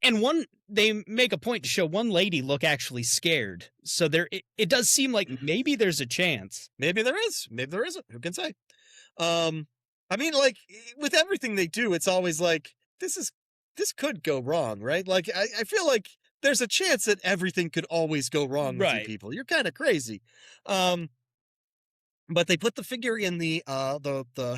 they make a point to show one lady look actually scared. So it does seem like maybe there's a chance. Maybe there is. Maybe there isn't. Who can say? I mean, like with everything they do, it's always like this could go wrong, right? Like I feel like there's a chance that everything could always go wrong with you Right. people. You're kind of crazy. But they put the figure in the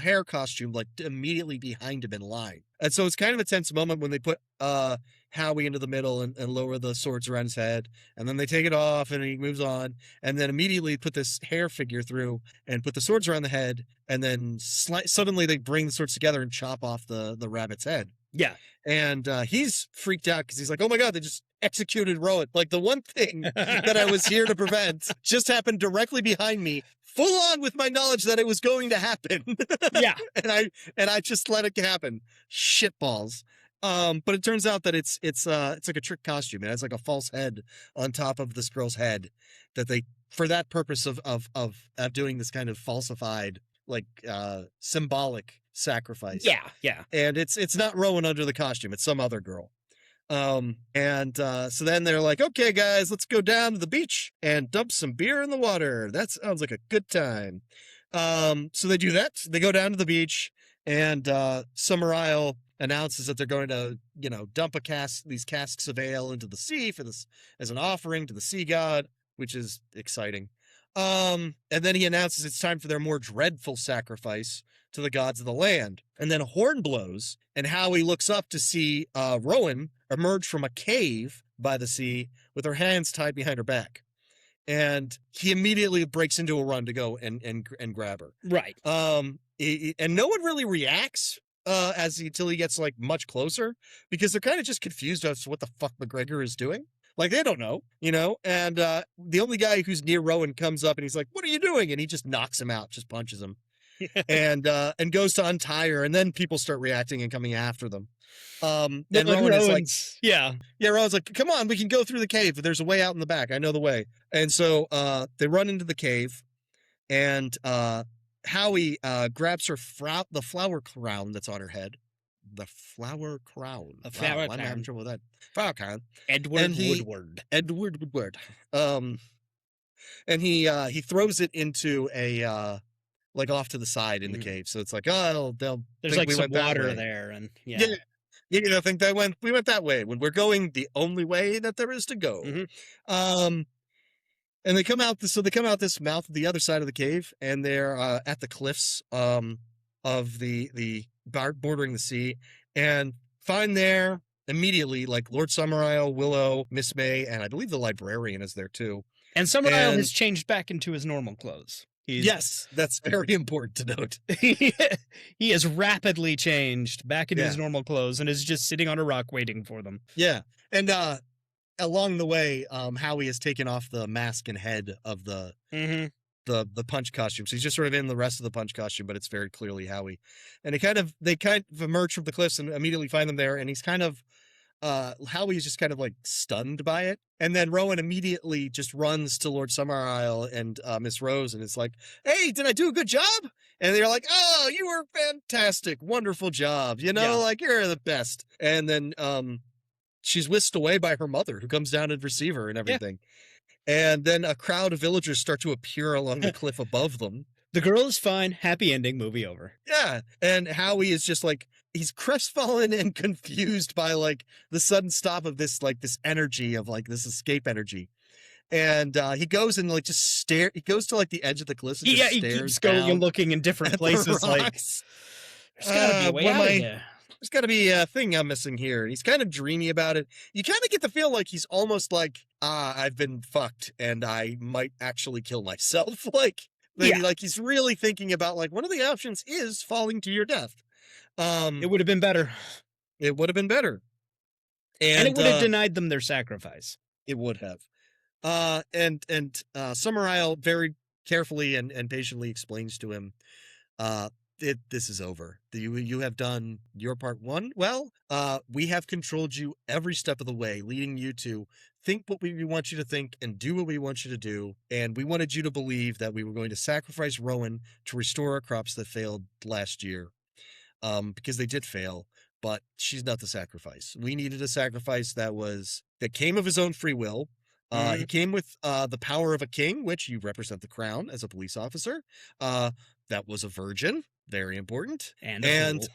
hair costume like immediately behind him in line. And so it's kind of a tense moment when they put Howie into the middle and lower the swords around his head. And then they take it off and he moves on. And then immediately put this hair figure through and put the swords around the head. And then suddenly they bring the swords together and chop off the rabbit's head. Yeah. And he's freaked out because he's like, oh my God, they just executed Rowan. Like the one thing that I was here to prevent just happened directly behind me, full on with my knowledge that it was going to happen. Yeah. and I just let it happen. Shitballs. But it turns out that it's like a trick costume. It has like a false head on top of this girl's head that they, for that purpose of doing this kind of falsified, like symbolic sacrifice. Yeah. And it's not Rowan under the costume. It's some other girl. So then they're like, okay, guys, let's go down to the beach and dump some beer in the water. That sounds like a good time. So they do that. They go down to the beach and Summer Isle announces that they're going to, dump these casks of ale into the sea for this as an offering to the sea god, which is exciting. And then he announces it's time for their more dreadful sacrifice to the gods of the land. And then a horn blows, and Howie looks up to see Rowan emerge from a cave by the sea with her hands tied behind her back. And he immediately breaks into a run to go and grab her. Right. And no one really reacts until he gets like much closer because they're kind of just confused as to what the fuck McGregor is doing. Like they don't know, and the only guy who's near Rowan comes up and he's like, what are you doing? And he just knocks him out, just punches him and goes to untie her. And then people start reacting and coming after them. And Rowan is like, yeah, Rowan's like, come on, we can go through the cave. There's a way out in the back. I know the way. And so they run into the cave and Howie grabs her the flower crown that's on her head. The flower crown. A flower I'm having crown. trouble with that. Flower crown. Edward Woodward. And he throws it into a like off to the side in the cave. So it's like, oh, they'll There's think like we some went that water way. there, and Yeah. You think we went that way when we're going the only way that there is to go. And they come out this mouth of the other side of the cave, and they're at the cliffs of the bordering the sea, and find there immediately like Lord Summer Isle, Willow, Miss May, and I believe the librarian is there too. And Summer Isle And- has changed back into his normal clothes. Yes, that's very important to note. He has rapidly changed back into his Yeah. normal clothes and is just sitting on a rock waiting for them. Yeah, and along the way, Howie has taken off the mask and head of the punch costume. So he's just sort of in the rest of the punch costume, but it's very clearly Howie. And they kind of emerge from the cliffs and immediately find them there. And he's kind of Howie's just kind of like stunned by it. And then Rowan immediately just runs to Lord Summerisle and Miss Rose and is like, "Hey, did I do a good job?" And they're like, "Oh, you were fantastic. Wonderful job. Like you're the best." And then she's whisked away by her mother, who comes down and receive her and everything. And then a crowd of villagers start to appear along the cliff above them. The girl is fine. Happy ending. Movie over. Yeah. And Howie is just like, he's crestfallen and confused by like the sudden stop of this energy of like this escape energy. And he goes and like just he goes to like the edge of the cliffs and just he stares keeps going down and looking in different at the places. Like, rocks. there's gotta be a way out of here. There's got to be a thing I'm missing here. And he's kind of dreamy about it. You kind of get the feel like he's almost like, I've been fucked and I might actually kill myself. Like he's really thinking about like one of the options is falling to your death. It would have been better. It would have been better. And it would have denied them their sacrifice. It would have. And Summerisle very carefully and patiently explains to him, this is over. You have done your part. One. Well, we have controlled you every step of the way, leading you to think what we want you to think and do what we want you to do. And we wanted you to believe that we were going to sacrifice Rowan to restore our crops that failed last year. Because they did fail, but she's not the sacrifice. We needed a sacrifice that came of his own free will. He came with the power of a king, which you represent the crown as a police officer. That was a virgin, very important, and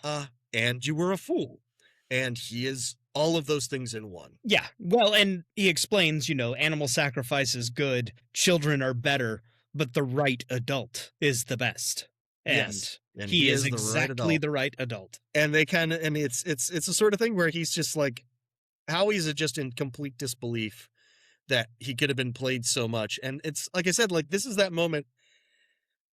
you were a fool, and he is all of those things in one. Yeah, well, and he explains, animal sacrifice is good, children are better, but the right adult is the best. And he is exactly the right adult. And they kind of, it's the sort of thing where he's just like, Howie's just in complete disbelief that he could have been played so much. And it's like I said, like this is that moment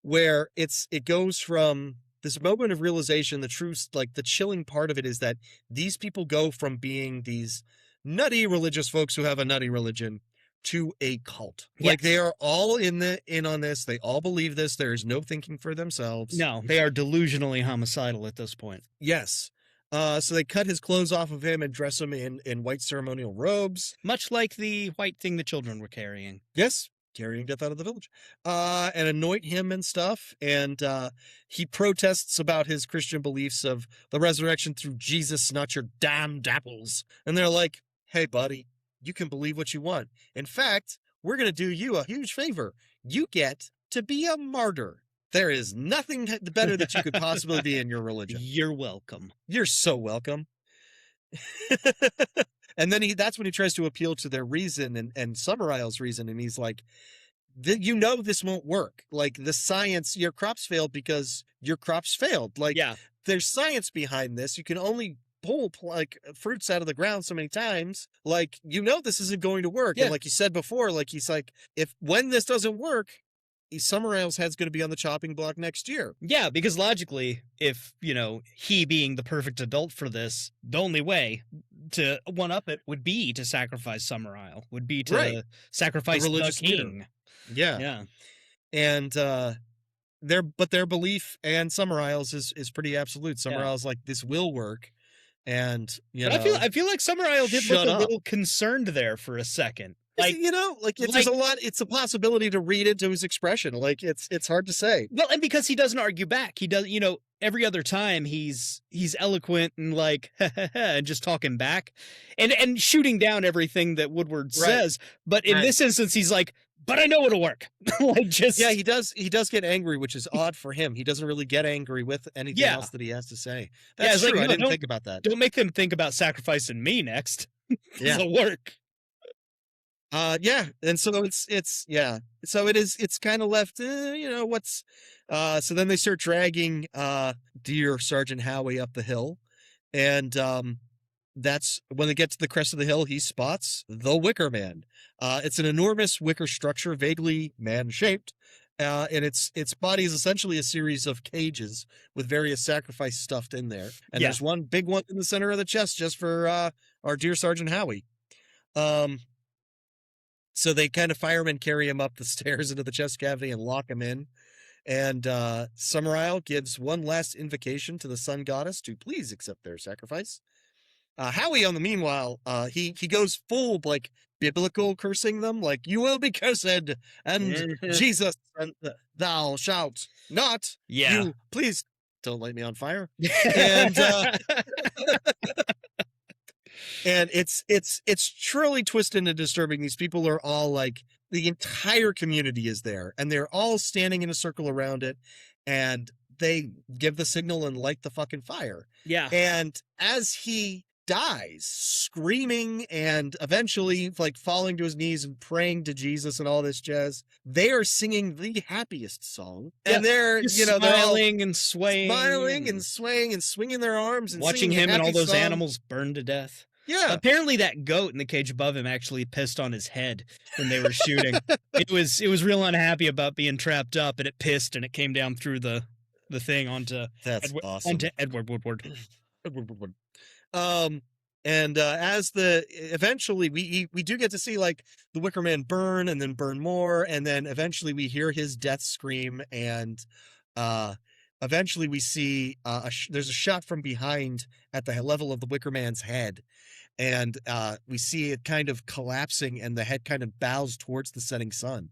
where it goes from this moment of realization, the truth, like the chilling part of it is that these people go from being these nutty religious folks who have a nutty religion to a cult. Yes. Like they are all in on this. They all believe this. There is no thinking for themselves. No, they are delusionally homicidal at this point. Yes. So they cut his clothes off of him and dress him in white ceremonial robes. Much like the white thing the children were carrying. Yes. Carrying death out of the village. And anoint him and stuff. And he protests about his Christian beliefs of the resurrection through Jesus, not your damned apples. And they're like, hey, buddy, you can believe what you want. In fact, we're going to do you a huge favor. You get to be a martyr. There is nothing better that you could possibly be in your religion. You're welcome. You're so welcome. And then that's when he tries to appeal to their reason and Summerisle's reason. And he's like, this won't work. Like the science, your crops failed because your crops failed. Like there's science behind this. You can only pull like fruits out of the ground so many times. Like, this isn't going to work. Yeah. And like you said before, like he's like, when this doesn't work, Summerisle's head's going to be on the chopping block next year. Yeah, because logically, if, he being the perfect adult for this, the only way to one-up it would be to sacrifice Summerisle, would be to sacrifice the king. Yeah. Yeah. And their belief and Summerisle's is pretty absolute. Summerisle's like, this will work. And, but I feel like Summerisle did look a little concerned there for a second. Like, there's a lot. It's a possibility to read into his expression. Like it's hard to say. Well, and because he doesn't argue back, he does. Every other time he's eloquent and like and just talking back, and shooting down everything that Woodward says. But in this instance, he's like, "But I know it'll work." He does. He does get angry, which is odd for him. He doesn't really get angry with anything else that he has to say. That's true. Like, I didn't think about that. Don't make them think about sacrificing me next. It'll work. And so it's kind of left, what's, so then they start dragging, dear Sergeant Howie up the hill. And, that's when they get to the crest of the hill, he spots the Wicker Man. It's an enormous wicker structure, vaguely man-shaped. And its body is essentially a series of cages with various sacrifice stuffed in there. And there's one big one in the center of the chest just for, our dear Sergeant Howie. So they kind of firemen carry him up the stairs into the chest cavity and lock him in. And Summerisle gives one last invocation to the sun goddess to please accept their sacrifice. Howie, on the meanwhile, he goes full like biblical cursing them, like you will be cursed, and Jesus, and thou shalt not. Yeah. You please don't light me on fire. And and it's truly twisted and disturbing. These people are all like, the entire community is there, and they're all standing in a circle around it, and they give the signal and light the fucking fire. Yeah. And as he dies, screaming and eventually like falling to his knees and praying to Jesus and all this jazz, they are singing the happiest song. And they're, Just you know, they're all smiling and swaying. smiling and swaying and swinging their arms and watching singing a him and all happy those song. animals burn to death. Yeah. Apparently that goat in the cage above him actually pissed on his head when they were shooting. It was real unhappy about being trapped up, and it pissed and it came down through the thing onto That's awesome. onto Edward Woodward. And as the eventually we do get to see like the Wicker Man burn and then burn more, and then eventually we hear his death scream, and eventually we see there's a shot from behind at the level of the Wicker Man's head, and we see it kind of collapsing, and the head kind of bows towards the setting sun.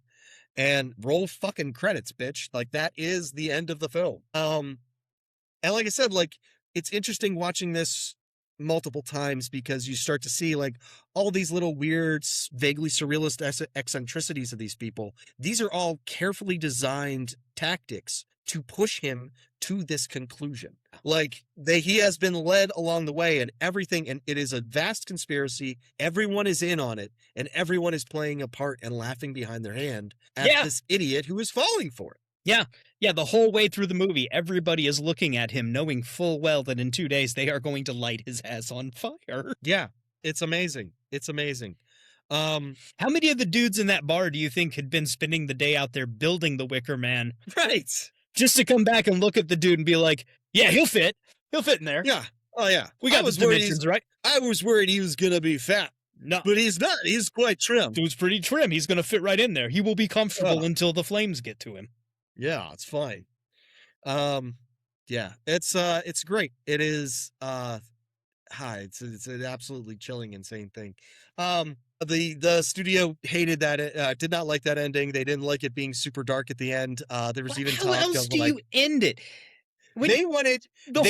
And roll fucking credits, bitch. Like, that is the end of the film. And like I said, like, it's interesting watching this multiple times, because you start to see like all these little weird, vaguely surrealist eccentricities of these people. These are all carefully designed tactics to push him to this conclusion. Like, he has been led along the way, and everything, and it is a vast conspiracy. Everyone is in on it, and everyone is playing a part and laughing behind their hand at this idiot who is falling for it. Yeah, the whole way through the movie, everybody is looking at him, knowing full well that in 2 days they are going to light his ass on fire. Yeah, it's amazing. It's amazing. How many of the dudes in that bar do you think had been spending the day out there building the Wicker Man? Right. Just to come back and look at the dude and be like, yeah, he'll fit. He'll fit in there. Yeah. Oh, yeah. We got those dimensions, right? I was worried he was going to be fat. No. But he's not. He's quite trim. Dude's pretty trim. He's going to fit right in there. He will be comfortable until the flames get to him. Yeah, it's fine. Yeah, it's great. It is, it's an absolutely chilling, insane thing. The studio hated that, did not like that ending. They didn't like it being super dark at the end. There was even talk How else of do like, you end it? they wanted the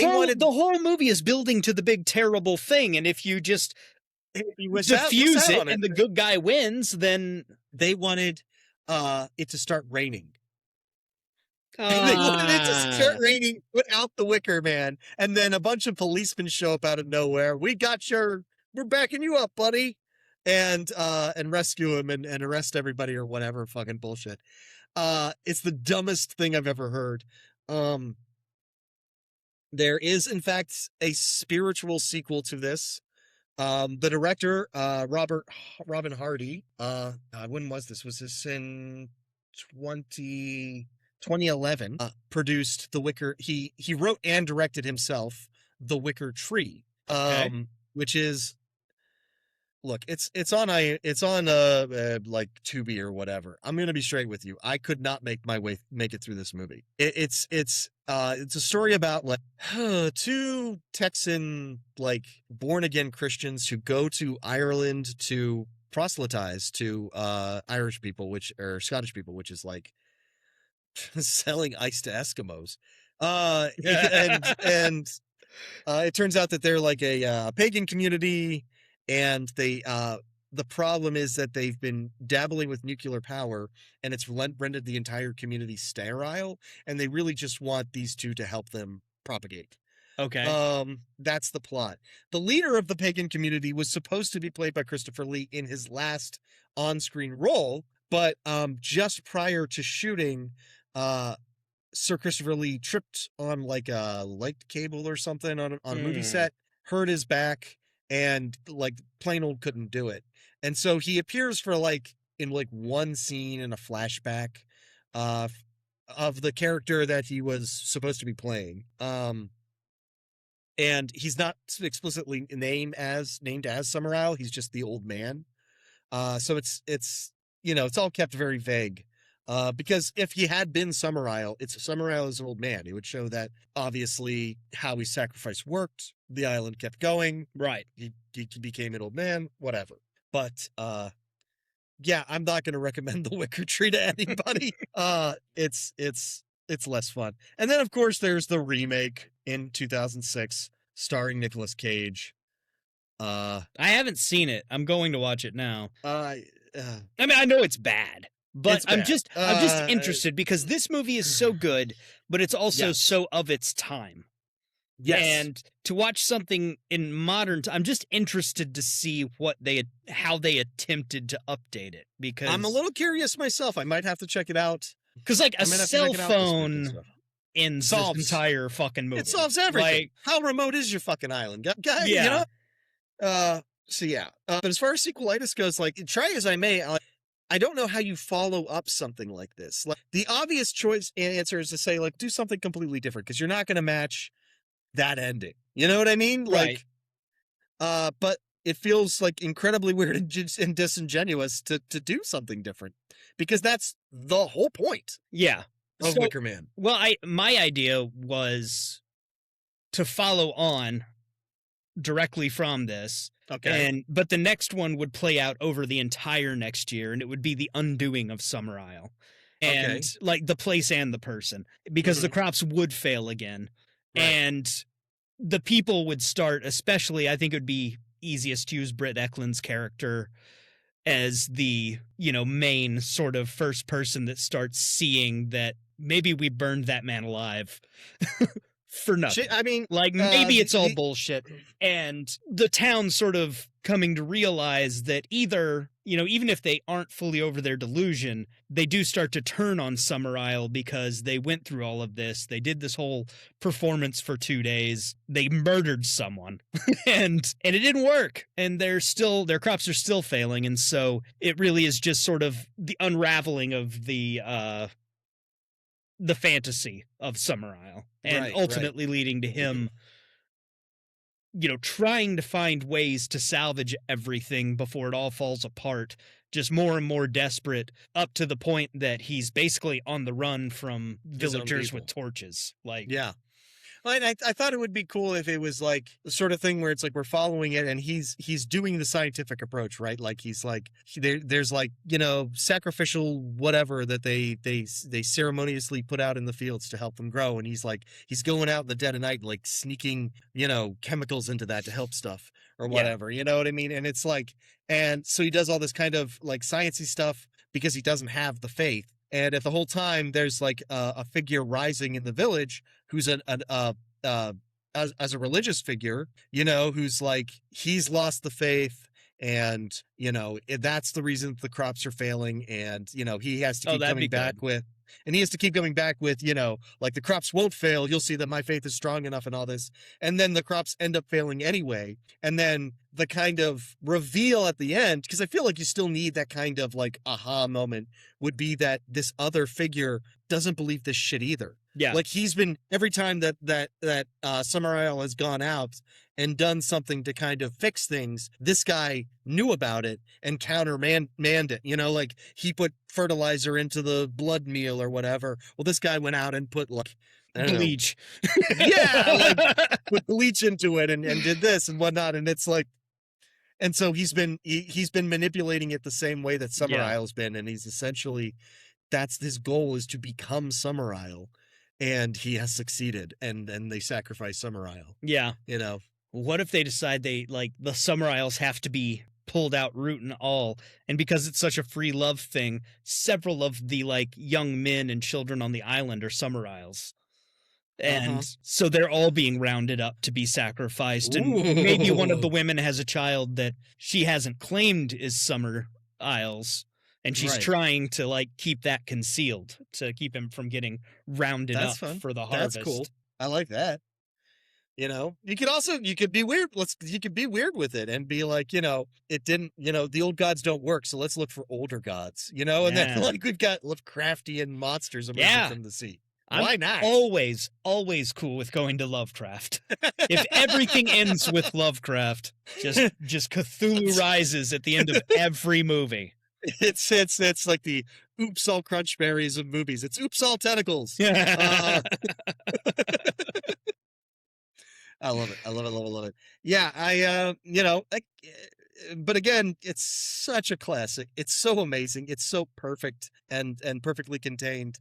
whole movie is building to the big terrible thing, and if you just diffuse it and the good guy wins, then they wanted it to start raining. They wanted it to start raining without the Wicker Man, and then a bunch of policemen show up out of nowhere. We're backing you up, buddy, and rescue him and arrest everybody or whatever fucking bullshit. It's the dumbest thing I've ever heard. There is, in fact, a spiritual sequel to this. The director, Robin Hardy, when was this? Was this in 2011, produced The Wicker. He wrote and directed himself The Wicker Tree, which is, look, it's on like Tubi or whatever. I'm gonna be straight with you. I could not make it through this movie. It's a story about like two Texan like born again Christians who go to Ireland to proselytize to Irish people, or Scottish people, which is like selling ice to Eskimos. And it turns out that they're like a pagan community, and the problem is that they've been dabbling with nuclear power, and it's rendered the entire community sterile, and they really just want these two to help them propagate. Okay. That's the plot. The leader of the pagan community was supposed to be played by Christopher Lee in his last on-screen role, but just prior to shooting, Sir Christopher Lee tripped on like a light cable or something on a movie set, hurt his back, and like plain old couldn't do it. And so he appears for like in like one scene in a flashback of the character that he was supposed to be playing. And he's not explicitly named as Summerisle. He's just the old man. So it's it's all kept very vague. Because if he had been Summerisle, Summerisle is an old man. It would show that obviously how his sacrifice worked, the island kept going. Right. He became an old man, whatever. But yeah, I'm not going to recommend The Wicker Tree to anybody. It's less fun. And then of course there's the remake in 2006 starring Nicolas Cage. I haven't seen it. I'm going to watch it now. I mean, I know it's bad, but It's I'm bad. just interested because this movie is so good, but it's also Yes. so of its time. yes. And to watch something in modern I'm just interested to see how they attempted to update it, because I'm a little curious myself. I might have to check it out. because like a I might have to cell check it out this week and phone stuff. ends Solves- this entire fucking movie. It solves everything. Like, How remote is your fucking island, guy? Yeah. You know. So yeah. But as far as sequelitis goes, like try as I may, I don't know how you follow up something like this. Like the obvious choice answer is to say like do something completely different because you're not going to match that ending. You know what I mean? Right. Like, but it feels like incredibly weird and disingenuous to do something different because that's the whole point yeah. of So- Wicker Man. Well, my idea was to follow on directly from this. Okay. But the next one would play out over the entire next year, and it would be the undoing of Summer Isle. And Okay. like the place and the person, because the crops would fail again. Right. And the people would start, especially, I think it would be easiest to use Britt Eklund's character as the, main sort of first person that starts seeing that maybe we burned that man alive for nothing. I mean, Like, maybe it's all the- bullshit. And the town sort of coming to realize that either, even if they aren't fully over their delusion, they do start to turn on Summer Isle because they went through all of this. They did this whole performance for 2 days. They murdered someone and it didn't work. And their crops are still failing. And so it really is just sort of the unraveling of the fantasy of Summer Isle, and Right, ultimately leading to him, trying to find ways to salvage everything before it all falls apart, just more and more desperate, up to the point that he's basically on the run from His own villagers with people. torches. Like, Yeah. Well, and I thought it would be cool if it was like the sort of thing where it's like we're following it and he's doing the scientific approach, right? Like he's like there's like, sacrificial whatever that they ceremoniously put out in the fields to help them grow, and he's going out in the dead of night like sneaking, chemicals into that to help stuff or Yeah. whatever, you know what I mean? And it's like, and so he does all this kind of like sciencey stuff because he doesn't have the faith. And at the whole time, there's like a figure rising in the village who's as a religious figure, who's like, he's lost the faith, and that's the reason the crops are failing, and he has to keep that'd coming be back good. with. And he has to keep coming back with, like the crops won't fail. You'll see that my faith is strong enough and all this. And then the crops end up failing anyway. And then the kind of reveal at the end, because I feel like you still need that kind of like aha moment, would be that this other figure doesn't believe this shit either. yeah. Like he's been, every time that Summer Isle has gone out and done something to kind of fix things, this guy knew about it and countermanded it. Like he put fertilizer into the blood meal or whatever. Well, this guy went out and put like, I don't know, bleach. yeah, like put bleach into it and did this and whatnot. And it's like, and so he's been manipulating it the same way that Summer Yeah. Isle's been, and he's essentially, that's his goal, is to become Summer Isle, and he has succeeded. And then they sacrifice Summer Isle. Yeah. You What if they decide the Summer Isles have to be pulled out root and all, and because it's such a free love thing, several of the young men and children on the island are Summer Isles. And so they're all being rounded up to be sacrificed, and maybe one of the Ooh. women has a child that she hasn't claimed is Summer Isles, and she's Right. trying to keep that concealed to keep him from getting rounded That's up fun. for the harvest. That's cool. I like that. You could be weird. You could be weird with it and be like, it didn't, the old gods don't work, so let's look for older gods, and then Yeah. we've got Lovecraftian monsters emerging Yeah. from the sea. I'm Why not? always cool with going to Lovecraft. If everything ends with Lovecraft, just Cthulhu rises at the end of every movie. It's like the oops all crunch berries of movies. It's oops all tentacles. I love it. I love it. Love it. Love it. Yeah, but again, it's such a classic. It's so amazing. It's so perfect and perfectly contained.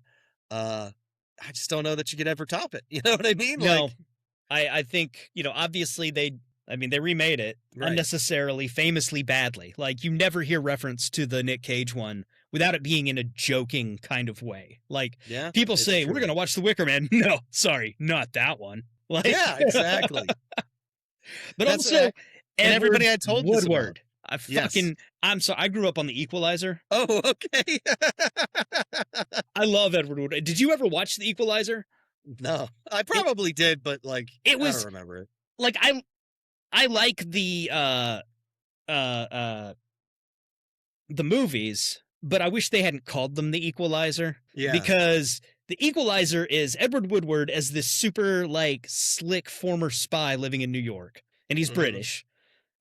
I just don't know that you could ever top it. You know what I mean? No, Like, I think, obviously they remade it Right. unnecessarily, famously badly. Like, you never hear reference to the Nick Cage one without it being in a joking kind of way. Like, yeah, people it's say, true. we're going to watch The Wicker Man. No, sorry, not that one. Like, Yeah, exactly. but That's- also, and everybody Edward I told this about. Woodward. Yes. I'm sorry, I grew up on The Equalizer. Oh, okay. I love Edward Woodward. Did you ever watch The Equalizer? No, I probably did, but like, It was- I don't remember it. Like, I like the movies, but I wish they hadn't called them The Equalizer. Yeah. Because The Equalizer is Edward Woodward as this super, like, slick former spy living in New York. And he's Mhm. British.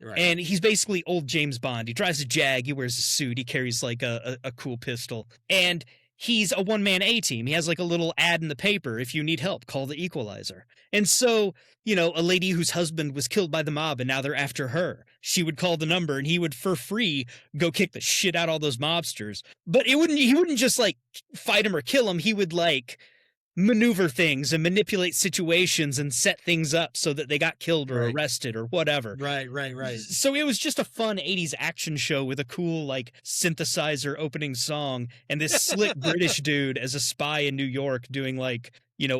Right. And he's basically old James Bond. He drives a Jag, he wears a suit, he carries, like, a cool pistol. And he's a one-man A-team. He has, like, a little ad in the paper, if you need help, call The Equalizer. And so, a lady whose husband was killed by the mob and now they're after her, she would call the number and he would, for free, go kick the shit out of all those mobsters. But he wouldn't just, like, fight him or kill him. He would, like, maneuver things and manipulate situations and set things up so that they got killed or Right. arrested or whatever. Right. So it was just a fun 80s action show with a cool, like, synthesizer opening song and this slick British dude as a spy in New York doing, like,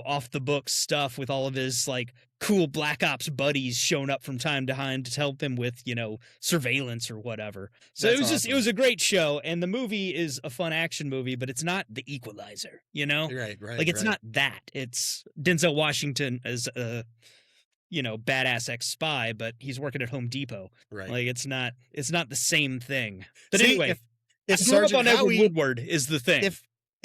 off the books stuff with all of his, like, cool Black Ops buddies showing up from time to time to help him with, surveillance or whatever. So That's it was awesome. it was a great show. And the movie is a fun action movie, but it's not The Equalizer, Right. Like, it's not that. It's Denzel Washington as a, badass ex-spy, but he's working at Home Depot. Right. Like, it's not the same thing. But See, anyway, if I grew up on Sergeant Edward Howie, Woodward is the thing. if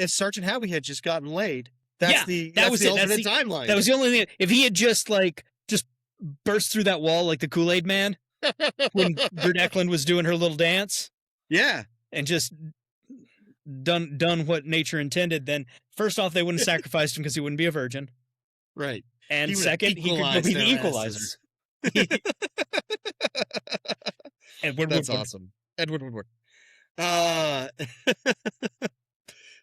Sergeant Howie had just gotten laid, Yeah, that was the it. That's alternate timeline. that was the only thing. If he had just burst through that wall like the Kool-Aid Man when Britt Eklund was doing her little dance yeah. and just done what nature intended, then first off, they wouldn't have sacrificed him because he wouldn't be a virgin. Right. And He would have second, he could go equalized be the their equalizer. asses. Edward That's Woodward. awesome. Edward Woodward.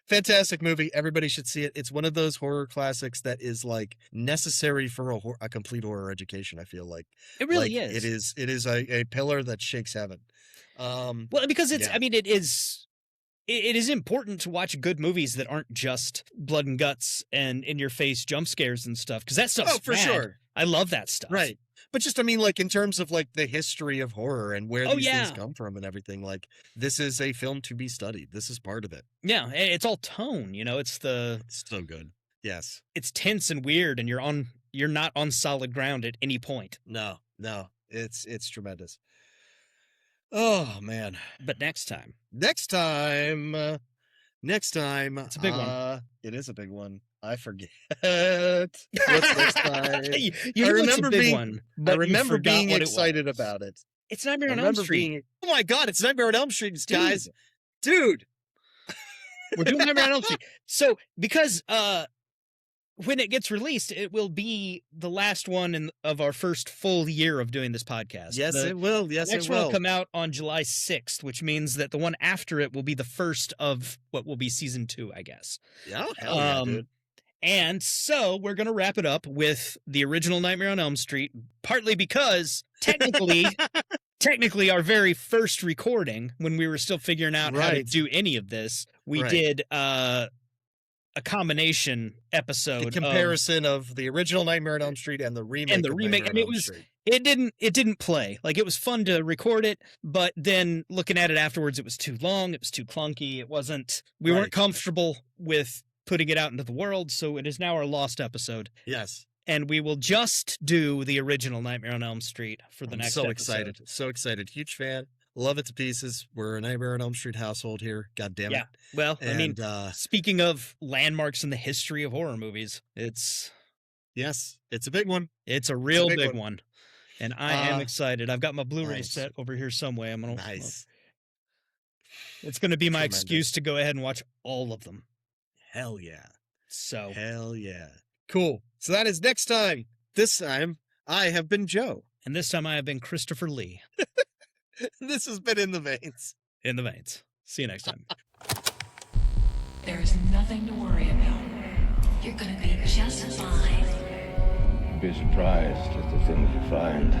Fantastic movie. Everybody should see it. It's one of those horror classics that is like necessary for a complete horror education. I feel like It really Like, is. It is a pillar that shakes heaven. Well, because it's, Yeah. it is important to watch good movies that aren't just blood and guts and in your face jump scares and stuff. Cause that stuff's Oh, for rad. sure. I love that stuff. Right. But just, like in terms of like the history of horror and where Oh, these things yeah. come from and everything, like this is a film to be studied. This is part of it. Yeah. And it's all tone, it's It's so good. Yes. it's tense and weird and you're not on solid ground at any point. No. It's tremendous. Oh man. But next time. Next time. It's a big one. It is a big one. I forget. What's next time? you I know it's a remember big being- one. I But you remember forgot being what it excited was. about it. It's Nightmare I on Elm remember Street. being, oh my God, it's Nightmare on Elm Street, guys. Dude. Dude. We're doing Nightmare on Elm Street. So because when it gets released, it will be the last one of our first full year of doing this podcast. Yes, The it will. Yes, next it one will. will come out on July 6th, which means that the one after it will be the first of what will be season 2, I guess. Yeah, hell yeah, dude. And so we're going to wrap it up with the original Nightmare on Elm Street, partly because technically our very first recording, when we were still figuring out how to Right. do any of this, we Right. did a combination episode. The comparison of the original Nightmare on Elm Street and the remake. And the of remake, Nightmare I mean, on Elm it was- Street. It didn't play. Like, it was fun to record it, but then looking at it afterwards, it was too long. It was too clunky. We weren't Right. comfortable with putting it out into the world. So it is now our lost episode. Yes. And we will just do the original Nightmare on Elm Street for the I'm next so episode. excited. So excited. Huge fan. Love it to pieces. We're a Nightmare on Elm Street household here. God damn it. Yeah. Well, And, I mean, speaking of landmarks in the history of horror movies, it's yes, it's a big one. a real big big one. one. And I am Uh, excited. I've got my Blu-ray nice. set over here somewhere. Nice. It's going to be my Tremendous. excuse to go ahead and watch all of them. Hell yeah. So, Hell yeah. Cool. So that is next time. This time, I have been Joe. And this time I have been Christopher Lee. This has been In the Veins. In the Veins. See you next time. There is nothing to worry about. You're gonna be just fine. Be surprised at the things you find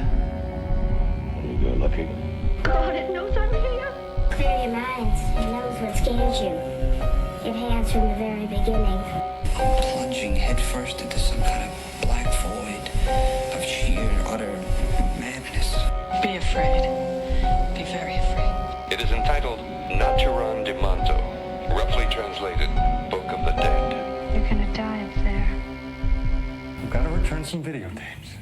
when you go looking. God, it knows I'm here. Clear your minds. It knows what scares you. It has from the very beginning. I'm plunging headfirst into some kind of black void of sheer, utter madness. Be afraid. Be very afraid. It is entitled Naturan de Manto, roughly translated Book of the Dead. You're gonna die up there. We've got to return some videotapes.